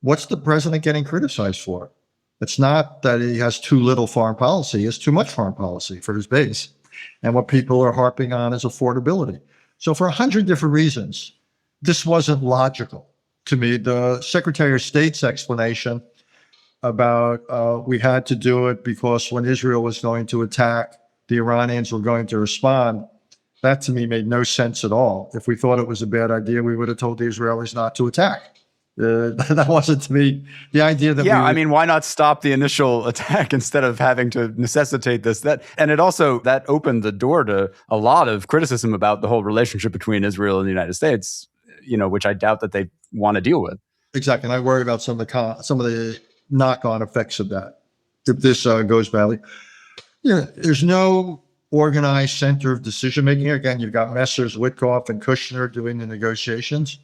S3: what's the president getting criticized for? It's not that he has too little foreign policy, he has too much foreign policy for his base. And what people are harping on is affordability. So for 100 different reasons, this wasn't logical to me. The Secretary of State's explanation about we had to do it because when Israel was going to attack, the Iranians were going to respond, that to me made no sense at all. If we thought it was a bad idea, we would have told the Israelis not to attack. That wasn't to me the idea that.
S4: Yeah, I mean, why not stop the initial attack instead of having to necessitate this? And it also that opened the door to a lot of criticism about the whole relationship between Israel and the United States, which I doubt that they want to deal with.
S3: Exactly, and I worry about some of the knock-on effects of that if this goes badly. There's no organized center of decision-making. Again, you've got Messrs. Witkoff and Kushner doing the negotiations.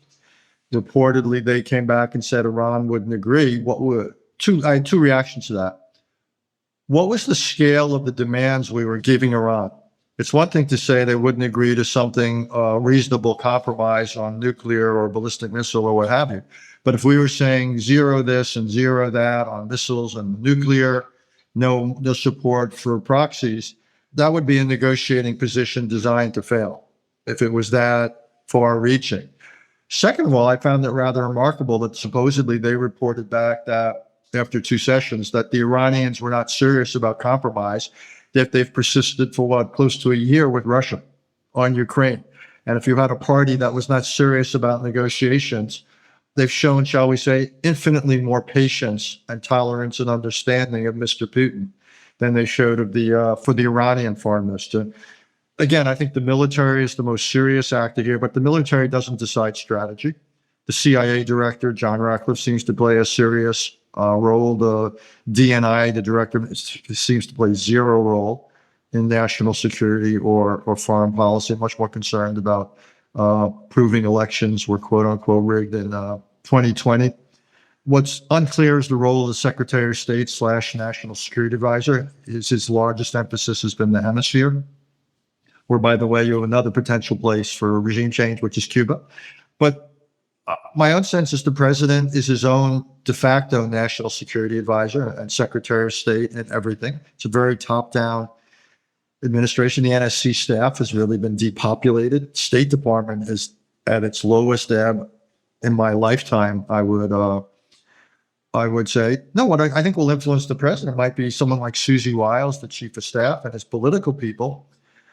S3: Reportedly, they came back and said Iran wouldn't agree. I had two reactions to that. What was the scale of the demands we were giving Iran? It's one thing to say they wouldn't agree to something, reasonable compromise on nuclear or ballistic missile or what have you. But if we were saying zero this and zero that on missiles and nuclear, no support for proxies, that would be a negotiating position designed to fail if it was that far-reaching. Second of all, I found it rather remarkable that supposedly they reported back that after 2 sessions that the Iranians were not serious about compromise, that they've persisted for close to a year with Russia on Ukraine. And if you had a party that was not serious about negotiations, they've shown, shall we say, infinitely more patience and tolerance and understanding of Mr. Putin than they showed for the Iranian foreign minister. Again, I think the military is the most serious actor here, but the military doesn't decide strategy. The CIA director, John Ratcliffe, seems to play a serious role. The DNI, the director, seems to play zero role in national security or foreign policy, much more concerned about proving elections were quote unquote rigged in 2020. What's unclear is the role of the Secretary of State / National Security Advisor. His largest emphasis has been the hemisphere, where, by the way, you have another potential place for regime change, which is Cuba. But my own sense is the president is his own de facto national security advisor and Secretary of State and everything. It's a very top-down administration. The NSC staff has really been depopulated. State Department is at its lowest ebb in my lifetime, I would say. No, what I think will influence the president might be someone like Susie Wiles, the chief of staff, and his political people,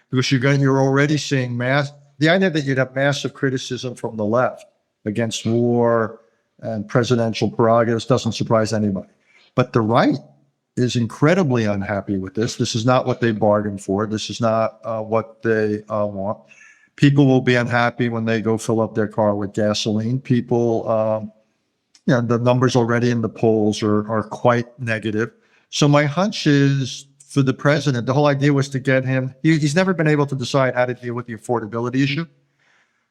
S3: because you're already seeing the idea that you'd have massive criticism from the left against war and presidential prerogatives doesn't surprise anybody. But the right is incredibly unhappy with this. This is not what they bargained for. This is not what they want. People will be unhappy when they go fill up their car with gasoline. People, the numbers already in the polls are quite negative. So my hunch is, for the president, the whole idea was to get him, he's never been able to decide how to deal with the affordability issue.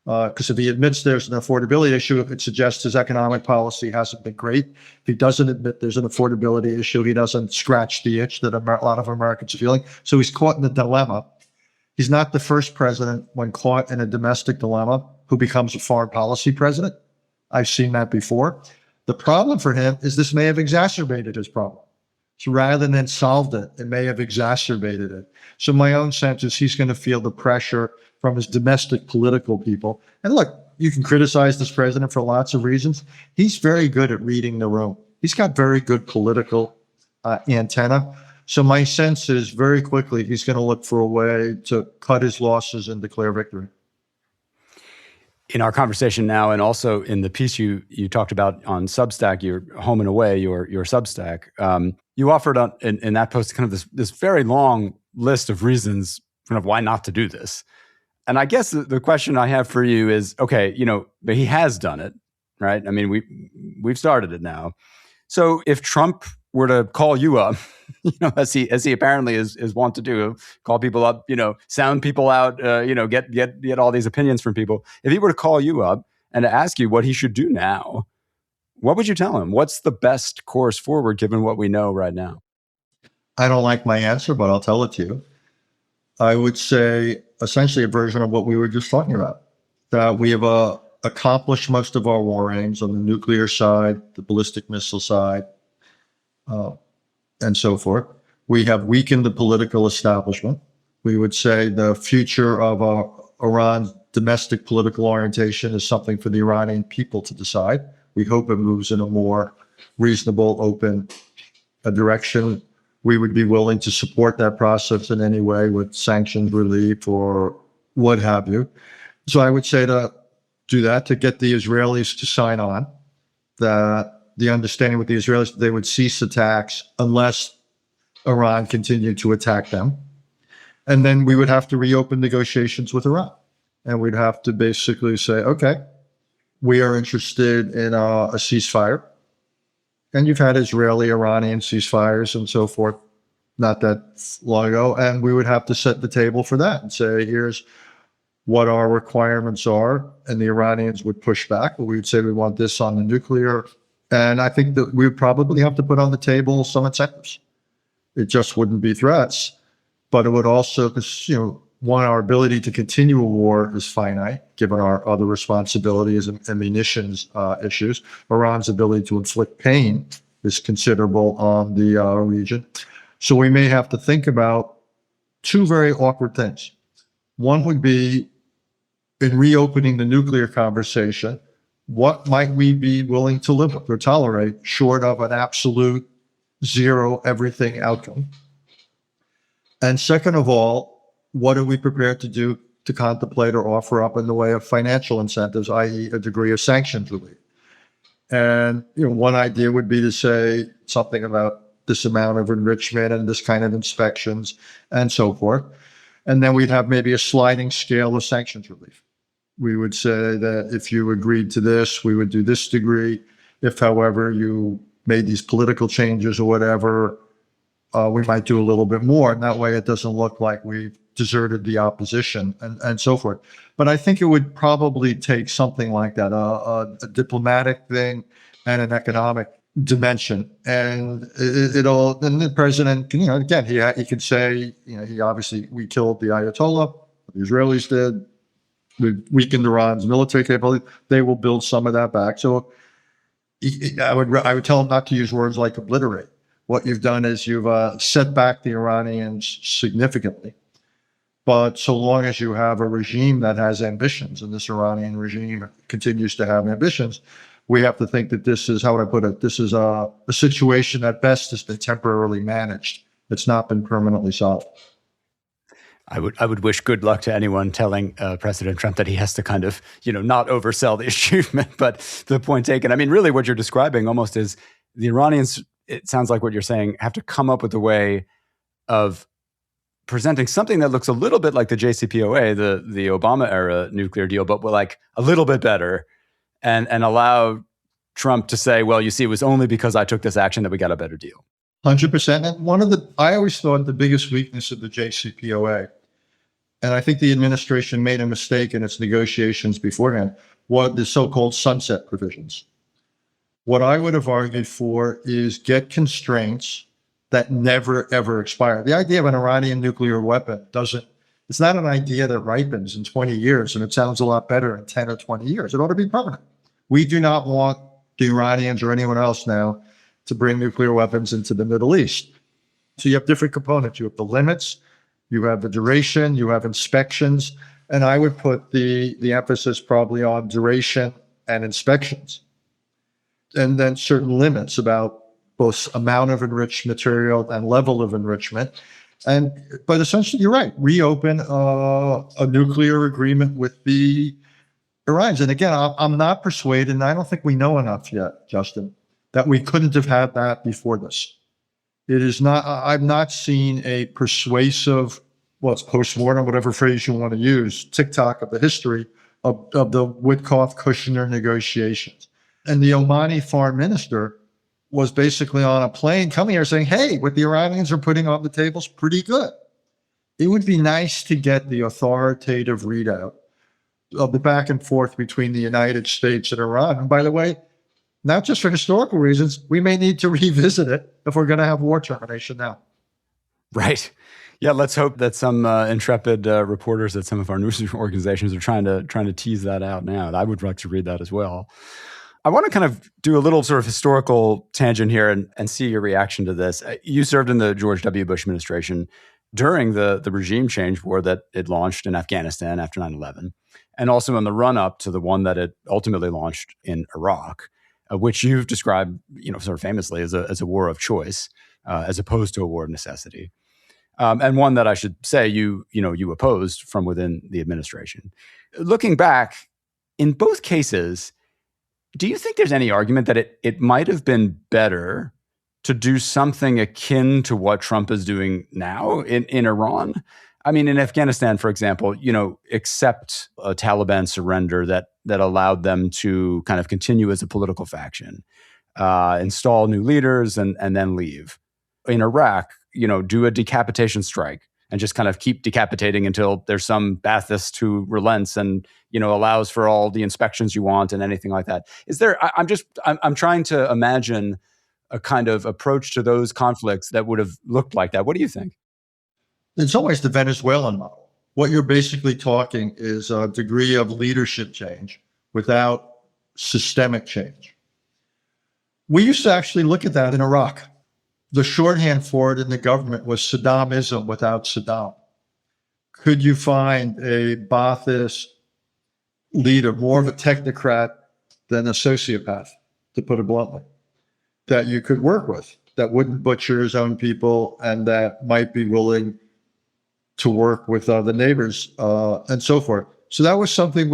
S3: Because if he admits there's an affordability issue, it suggests his economic policy hasn't been great. If he doesn't admit there's an affordability issue, he doesn't scratch the itch that a lot of Americans are feeling. So he's caught in a dilemma. He's not the first president, when caught in a domestic dilemma, who becomes a foreign policy president. I've seen that before. The problem for him is this may have exacerbated his problem. So rather than solved it, it may have exacerbated it. So my own sense is he's going to feel the pressure from his domestic political people. And look, you can criticize this president for lots of reasons. He's very good at reading the room. He's got very good political antenna. So my sense is very quickly he's going to look for a way to cut his losses and declare victory.
S4: In our conversation now, and also in the piece you talked about on Substack, your Home and Away, your Substack, you offered in that post kind of this very long list of reasons kind of why not to do this. And I guess the question I have for you is, okay, but he has done it, right? I mean, we've started it now. So if Trump were to call you up, as he apparently is wont to do, call people up, sound people out, get all these opinions from people. If he were to call you up and to ask you what he should do now, what would you tell him? What's the best course forward given what we know right now?
S3: I don't like my answer, but I'll tell it to you. I would say essentially a version of what we were just talking about, that we have accomplished most of our war aims on the nuclear side, the ballistic missile side, and so forth. We have weakened the political establishment. We would say the future of Iran's domestic political orientation is something for the Iranian people to decide. We hope it moves in a more reasonable, open direction. We would be willing to support that process in any way with sanctions relief or what have you. So I would say to do that, to get the Israelis to sign on, the understanding with the Israelis, they would cease attacks unless Iran continued to attack them. And then we would have to reopen negotiations with Iran. And we'd have to basically say, okay, we are interested in a ceasefire. And you've had Israeli-Iranian ceasefires and so forth not that long ago. And we would have to set the table for that and say, here's what our requirements are. And the Iranians would push back. But we would say we want this on the nuclear. And I think that we would probably have to put on the table some incentives. It just wouldn't be threats. But it would also, because, one, our ability to continue a war is finite, given our other responsibilities and munitions issues. Iran's ability to inflict pain is considerable on the region. So we may have to think about two very awkward things. One would be, in reopening the nuclear conversation, what might we be willing to live with or tolerate short of an absolute zero everything outcome? And second of all, what are we prepared to do to contemplate or offer up in the way of financial incentives, i.e. a degree of sanctions relief? And one idea would be to say something about this amount of enrichment and this kind of inspections and so forth. And then we'd have maybe a sliding scale of sanctions relief. We would say that if you agreed to this, we would do this degree. If, however, you made these political changes or whatever, we might do a little bit more. And that way it doesn't look like we've deserted the opposition and so forth. But I think it would probably take something like that, a diplomatic thing and an economic dimension. And and the president, again, he could say, he obviously, we killed the Ayatollah, the Israelis did, we weakened Iran's military capability. They will build some of that back. So I would tell him not to use words like obliterate. What you've done is you've set back the Iranians significantly. But so long as you have a regime that has ambitions, and this Iranian regime continues to have ambitions, we have to think that this is, how would I put it, this is a situation at best has been temporarily managed. It's not been permanently solved.
S4: I would wish good luck to anyone telling President Trump that he has to kind of, not oversell the achievement, but the point taken. I mean, really what you're describing almost is the Iranians, it sounds like what you're saying, have to come up with a way of presenting something that looks a little bit like the JCPOA, the Obama era nuclear deal, but like a little bit better, and allow Trump to say, well, you see, it was only because I took this action that we got a better deal.
S3: 100%. And I always thought the biggest weakness of the JCPOA, and I think the administration made a mistake in its negotiations beforehand, was the so-called sunset provisions. What I would have argued for is get constraints that never, ever expire. The idea of an Iranian nuclear weapon it's not an idea that ripens in 20 years, and it sounds a lot better in 10 or 20 years. It ought to be permanent. We do not want the Iranians or anyone else now to bring nuclear weapons into the Middle East. So you have different components. You have the limits, you have the duration, you have inspections, and I would put the emphasis probably on duration and inspections. And then certain limits about both amount of enriched material and level of enrichment. But essentially, you're right, reopen a nuclear agreement with the Iranians. And again, I'm not persuaded, and I don't think we know enough yet, Justin, that we couldn't have had that before this. It is not, I've not seen a persuasive, it's post-mortem, whatever phrase you want to use, tick-tock of the history of the Witkoff-Kushner negotiations. And the Omani foreign minister was basically on a plane coming here saying, hey, what the Iranians are putting on the table is pretty good. It would be nice to get the authoritative readout of the back and forth between the United States and Iran. And by the way, not just for historical reasons, we may need to revisit it if we're going to have war termination now.
S4: Right. Yeah, let's hope that some intrepid reporters at some of our news organizations are trying to tease that out now. And I would like to read that as well. I want to kind of do a little sort of historical tangent here and see your reaction to this. You served in the George W. Bush administration. during the regime change war that it launched in Afghanistan after 9/11, and also in the run-up to the one that it ultimately launched in Iraq, which you've described, sort of famously as a war of choice, as opposed to a war of necessity, and one that I should say you opposed from within the administration. Looking back, in both cases, do you think there's any argument that it might have been better to do something akin to what Trump is doing now in Iran? I mean, in Afghanistan, for example, accept a Taliban surrender that allowed them to kind of continue as a political faction, install new leaders, and then leave. In Iraq, do a decapitation strike and just kind of keep decapitating until there's some Ba'athist who relents and allows for all the inspections you want and anything like that. Is there? I'm trying to imagine a kind of approach to those conflicts that would have looked like that. What do you think?
S3: It's always the Venezuelan model. What you're basically talking is a degree of leadership change without systemic change. We used to actually look at that in Iraq. The shorthand for it in the government was Saddamism without Saddam. Could you find a Ba'athist leader, more of a technocrat than a sociopath, to put it bluntly, that you could work with, that wouldn't butcher his own people and that might be willing to work with the neighbors and so forth? So that was something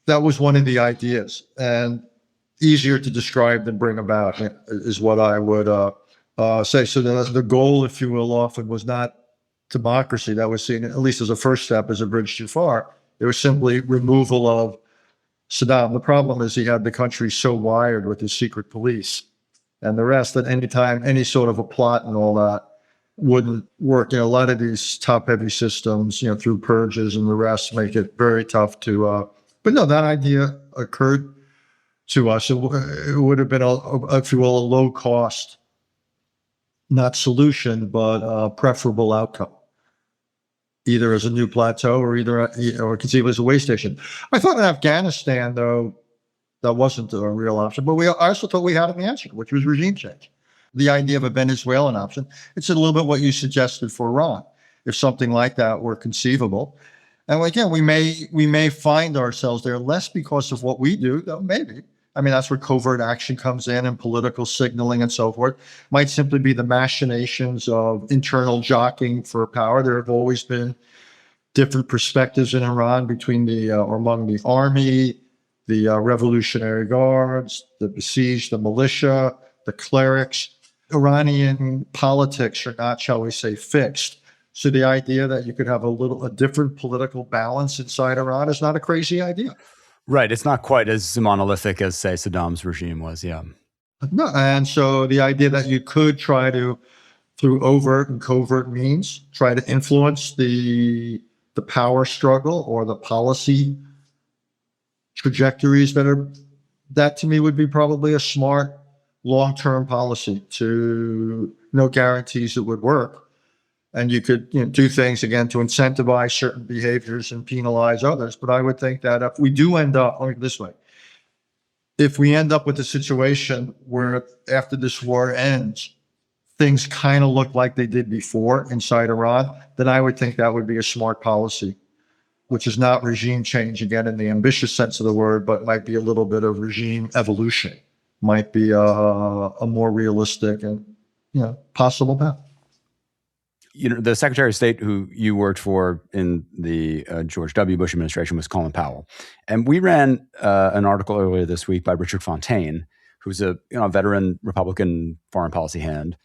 S3: that was one of the ideas, and easier to describe than bring about is what I would say. So the goal, if you will, often was not democracy. That was seen, at least as a first step, as a bridge too far. It was simply removal of Saddam. The problem is he had the country so wired with his secret police and the rest that anytime any sort of a plot and all that wouldn't work. A lot of these top-heavy systems, through purges and the rest, make it very tough to. But no, that idea occurred to us. It would have been, if you will, a low-cost, not solution, but preferable outcome, either as a new plateau or conceived as a way station. I thought in Afghanistan, though, that wasn't a real option. But I also thought we had an answer, which was regime change. The idea of a Venezuelan option, it's a little bit what you suggested for Iran, if something like that were conceivable. And again, we may find ourselves there less because of what we do, though maybe. I mean, that's where covert action comes in and political signaling and so forth. Might simply be the machinations of internal jockeying for power. There have always been different perspectives in Iran between among the army, the Revolutionary Guards, the besieged, the militia, the clerics. Iranian politics are not, shall we say, fixed. So the idea that you could have a different political balance inside Iran is not a crazy idea.
S4: Right. It's not quite as monolithic as, say, Saddam's regime was. Yeah.
S3: No, and so the idea that you could try to, through overt and covert means, try to influence the power struggle or the policy trajectories that to me would be probably a smart long-term policy. To no guarantees it would work. And you could do things, again, to incentivize certain behaviors and penalize others. But I would think that if we do end up, this way, if we end up with a situation where after this war ends, things kind of look like they did before inside Iran, then I would think that would be a smart policy, which is not regime change, again, in the ambitious sense of the word, but might be a little bit of regime evolution, might be a more realistic and possible path.
S4: The Secretary of State who you worked for in the George W. Bush administration was Colin Powell. And we ran an article earlier this week by Richard Fontaine, who's a veteran Republican foreign policy hand.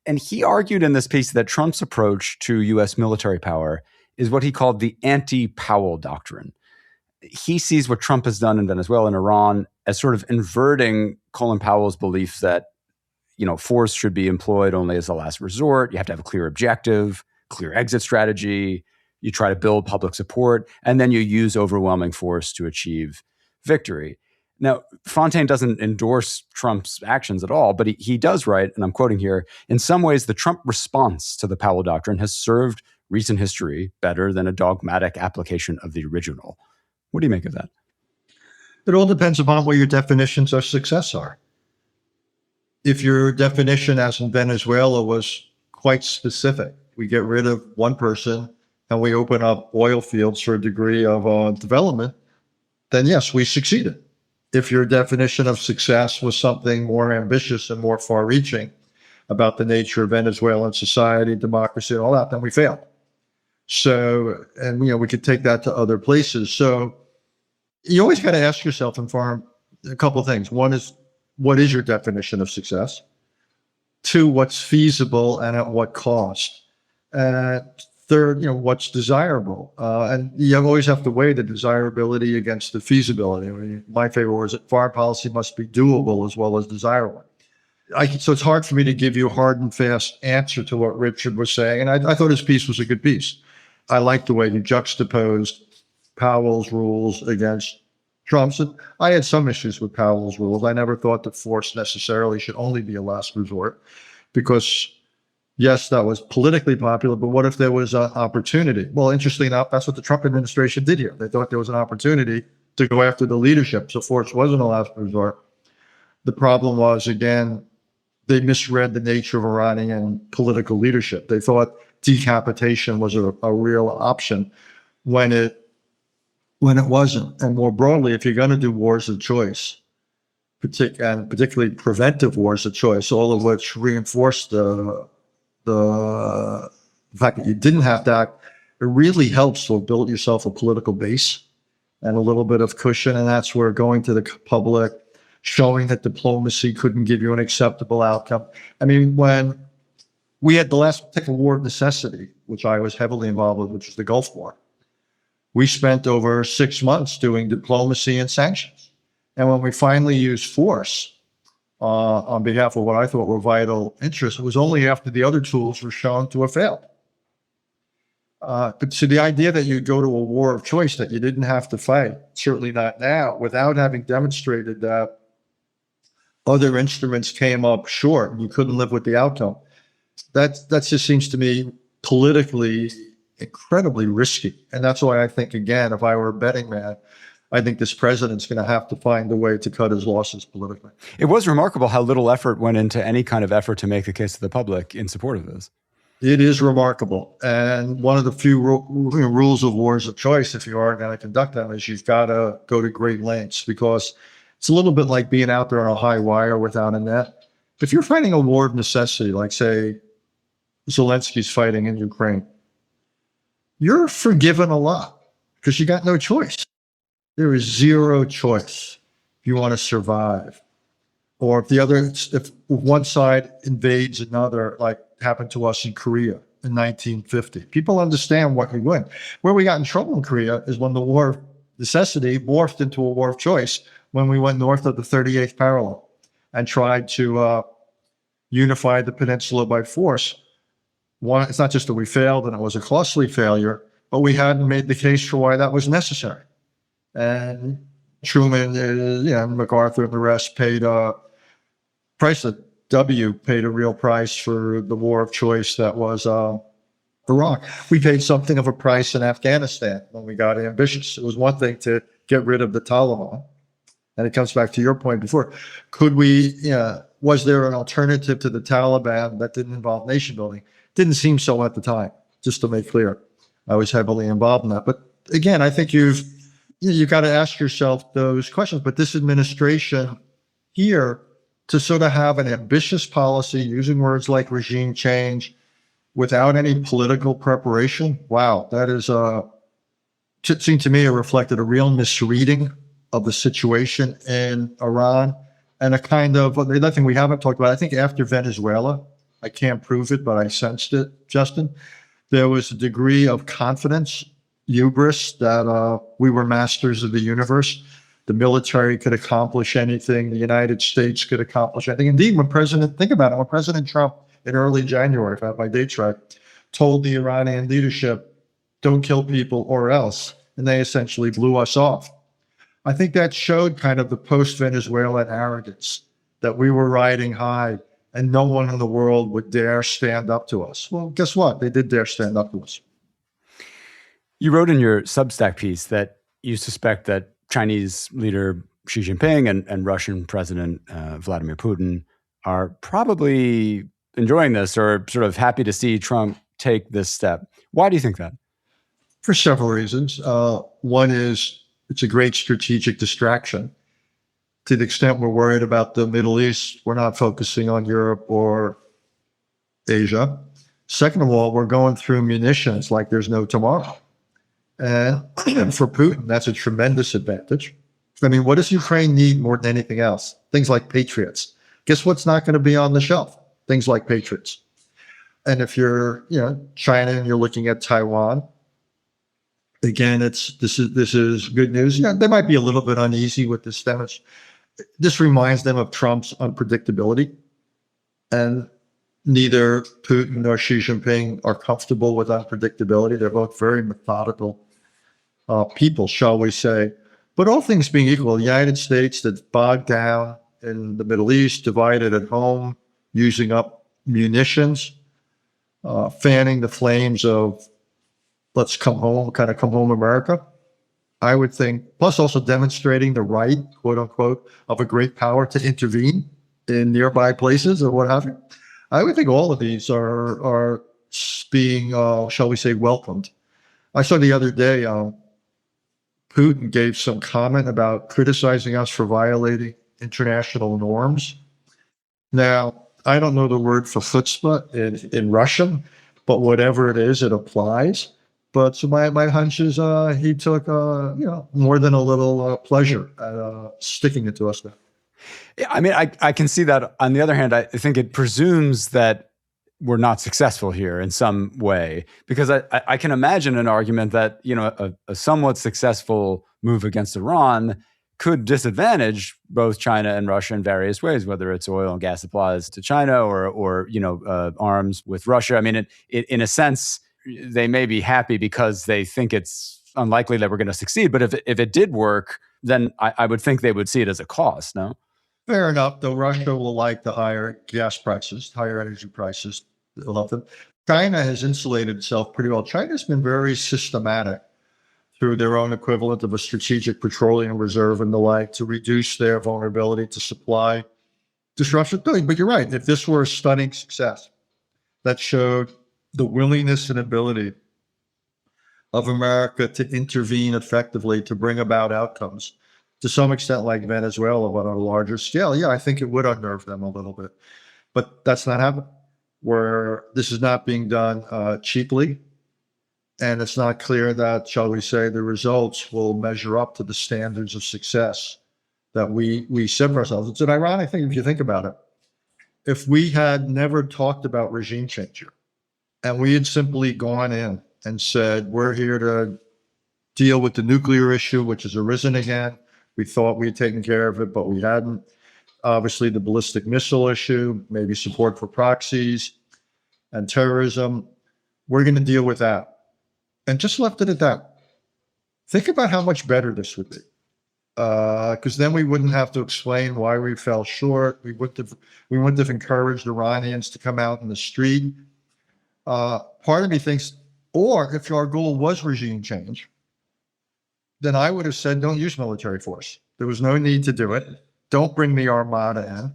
S4: And he argued in this piece that Trump's approach to U.S. military power is what he called the anti-Powell doctrine. He sees what Trump has done in Venezuela and Iran as sort of inverting Colin Powell's belief that force should be employed only as a last resort. You have to have a clear objective, clear exit strategy. You try to build public support, and then you use overwhelming force to achieve victory. Now, Fontaine doesn't endorse Trump's actions at all, but he does write, and I'm quoting here, in some ways, the Trump response to the Powell Doctrine has served recent history better than a dogmatic application of the original. What do you make of that?
S3: It all depends upon what your definitions of success are. If your definition, as in Venezuela, was quite specific, we get rid of one person and we open up oil fields for a degree of development, then yes, we succeeded. If your definition of success was something more ambitious and more far-reaching about the nature of Venezuelan society, democracy, and all that, then we failed. So, and we could take that to other places. So you always got to ask yourself in foreign a couple of things. One is, what is your definition of success? Two, what's feasible and at what cost? And third, what's desirable? And you always have to weigh the desirability against the feasibility. I mean, my favorite word is that foreign policy must be doable as well as desirable. So it's hard for me to give you a hard and fast answer to what Richard was saying. And I thought his piece was a good piece. I liked the way he juxtaposed Powell's rules against Trump's. And I had some issues with Powell's rules. I never thought that force necessarily should only be a last resort, because yes, that was politically popular, but what if there was an opportunity? Well, interestingly enough, that's what the Trump administration did here. They thought there was an opportunity to go after the leadership, so force wasn't a last resort. The problem was, again, they misread the nature of Iranian political leadership. They thought decapitation was a real option when it wasn't. And more broadly, if you're going to do wars of choice, and particularly preventive wars of choice, all of which reinforce the fact that you didn't have to act, it really helps to build yourself a political base and a little bit of cushion. And that's where going to the public, showing that diplomacy couldn't give you an acceptable outcome. I mean, when we had the last particular war of necessity, which I was heavily involved with, which was the Gulf War, we spent over 6 months doing diplomacy and sanctions. And when we finally used force on behalf of what I thought were vital interests, it was only after the other tools were shown to have failed. But so the idea that you go to a war of choice that you didn't have to fight, certainly not now, without having demonstrated that other instruments came up short and you couldn't live with the outcome, that just seems to me politically incredibly risky. And that's why I think, again, if I were a betting man, I think this president's going to have to find a way to cut his losses politically.
S4: It was remarkable how little effort went into any kind of effort to make the case to the public in support of this.
S3: It is remarkable. And one of the few rules of wars of choice, if you are going to conduct them, is you've got to go to great lengths, because it's a little bit like being out there on a high wire without a net. If you're fighting a war of necessity, like, say, Zelensky's fighting in Ukraine, you're forgiven a lot because you got no choice. There is zero choice if you want to survive. Or if one side invades another, like happened to us in Korea in 1950. People understand what you're doing. Where we got in trouble in Korea is when the war of necessity morphed into a war of choice, when we went north of the 38th parallel and tried to unify the peninsula by force. One, it's not just that we failed and it was a costly failure, but we hadn't made the case for why that was necessary. And Truman, MacArthur and the rest paid a price. That W paid a real price for the war of choice that was Iraq. We paid something of a price in Afghanistan when we got ambitious. It was one thing to get rid of the Taliban. And it comes back to your point before. Was there an alternative to the Taliban that didn't involve nation building? Didn't seem so at the time, just to make clear. I was heavily involved in that. But again, I think you've got to ask yourself those questions. But this administration here, to sort of have an ambitious policy using words like regime change without any political preparation, wow, that is, it seemed to me it reflected a real misreading of the situation in Iran, and a kind of, the other thing we haven't talked about, I think after Venezuela, I can't prove it, but I sensed it, Justin, there was a degree of confidence, hubris, that we were masters of the universe. The military could accomplish anything. The United States could accomplish anything. Indeed, when President Trump in early January, if I have my dates right, told the Iranian leadership, don't kill people or else, and they essentially blew us off. I think that showed kind of the post-Venezuelan arrogance, that we were riding high and no one in the world would dare stand up to us. Well, guess what? They did dare stand up to us.
S4: You wrote in your Substack piece that you suspect that Chinese leader Xi Jinping and Russian President Vladimir Putin are probably enjoying this, or sort of happy to see Trump take this step. Why do you think that?
S3: For several reasons. One is it's a great strategic distraction. To the extent we're worried about the Middle East, we're not focusing on Europe or Asia. Second of all, we're going through munitions like there's no tomorrow. And for Putin, that's a tremendous advantage. I mean, what does Ukraine need more than anything else? Things like Patriots. Guess what's not going to be on the shelf? Things like Patriots. And if you're, China and you're looking at Taiwan, again, this is good news. Yeah, they might be a little bit uneasy with this damage. This reminds them of Trump's unpredictability, and neither Putin nor Xi Jinping are comfortable with unpredictability. They're both very methodical people, shall we say. But all things being equal, the United States that's bogged down in the Middle East, divided at home, using up munitions, fanning the flames of let's come home, kind of come home America, I would think, plus also demonstrating the right, quote unquote, of a great power to intervene in nearby places or what have you. I would think all of these are being, shall we say, welcomed. I saw the other day, Putin gave some comment about criticizing us for violating international norms. Now, I don't know the word for chutzpah in Russian, but whatever it is, it applies. But so my hunch is he took more than a little pleasure at sticking it to us now.
S4: Yeah, I mean, I can see that. On the other hand, I think it presumes that we're not successful here in some way, because I can imagine an argument that a somewhat successful move against Iran could disadvantage both China and Russia in various ways, whether it's oil and gas supplies to China or arms with Russia. I mean, in a sense, they may be happy because they think it's unlikely that we're going to succeed. But if it did work, then I would think they would see it as a cost, no?
S3: Fair enough, though Russia will like the higher gas prices, higher energy prices. They'll love them. China has insulated itself pretty well. China's been very systematic through their own equivalent of a strategic petroleum reserve and the like to reduce their vulnerability to supply disruption. But you're right. If this were a stunning success that showed the willingness and ability of America to intervene effectively to bring about outcomes, to some extent like Venezuela, but on a larger scale, yeah, I think it would unnerve them a little bit. But that's not happening. Where this is not being done cheaply, and it's not clear that, shall we say, the results will measure up to the standards of success that we set for ourselves. It's an ironic thing if you think about it. If we had never talked about regime change here, and we had simply gone in and said, we're here to deal with the nuclear issue, which has arisen again. We thought we had taken care of it, but we hadn't. Obviously, the ballistic missile issue, maybe support for proxies and terrorism. We're going to deal with that. And just left it at that. Think about how much better this would be. Because then we wouldn't have to explain why we fell short. We wouldn't have encouraged Iranians to come out in the street. Part of me thinks, or if our goal was regime change, then I would have said, don't use military force. There was no need to do it. Don't bring the armada in.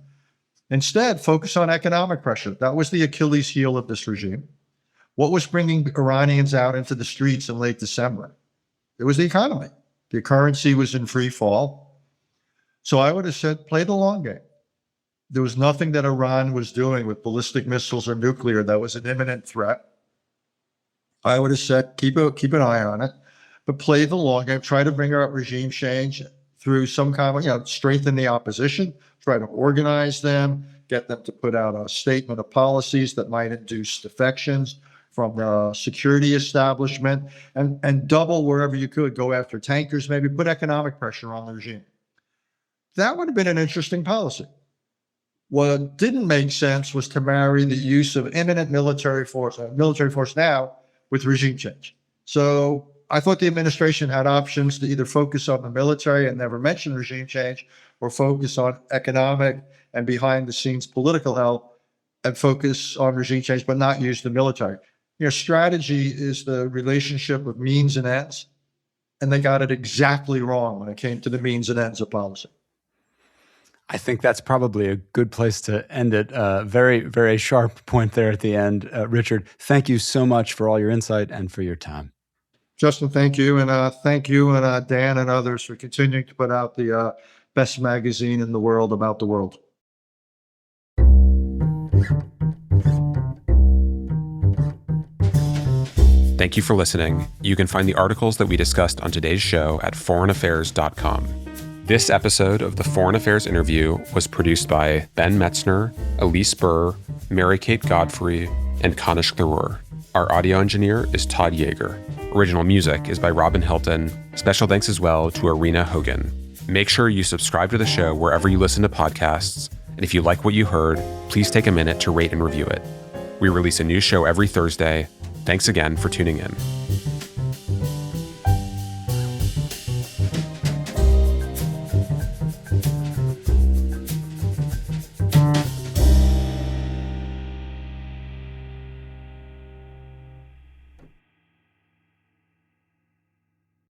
S3: Instead, focus on economic pressure. That was the Achilles heel of this regime. What was bringing Iranians out into the streets in late December? It was the economy. The currency was in free fall. So I would have said, play the long game. There was nothing that Iran was doing with ballistic missiles or nuclear that was an imminent threat. I would have said, keep an eye on it, but play the long game. Try to bring about regime change through some kind of, strengthen the opposition, try to organize them, get them to put out a statement of policies that might induce defections from the security establishment, and double wherever you could, go after tankers, maybe put economic pressure on the regime. That would have been an interesting policy. What didn't make sense was to marry the use of imminent military force now with regime change. So I thought the administration had options to either focus on the military and never mention regime change, or focus on economic and behind the scenes political help and focus on regime change, but not use the military. Strategy is the relationship of means and ends, and they got it exactly wrong when it came to the means and ends of policy.
S4: I think that's probably a good place to end it. Very, very sharp point there at the end. Richard, thank you so much for all your insight and for your time.
S3: Justin, thank you. And thank you and Dan and others for continuing to put out the best magazine in the world about the world.
S1: Thank you for listening. You can find the articles that we discussed on today's show at foreignaffairs.com. This episode of the Foreign Affairs Interview was produced by Ben Metzner, Elise Burr, Mary-Kate Godfrey, and Kanish Klerur. Our audio engineer is Todd Yeager. Original music is by Robin Hilton. Special thanks as well to Arena Hogan. Make sure you subscribe to the show wherever you listen to podcasts, and if you like what you heard, please take a minute to rate and review it. We release a new show every Thursday. Thanks again for tuning in.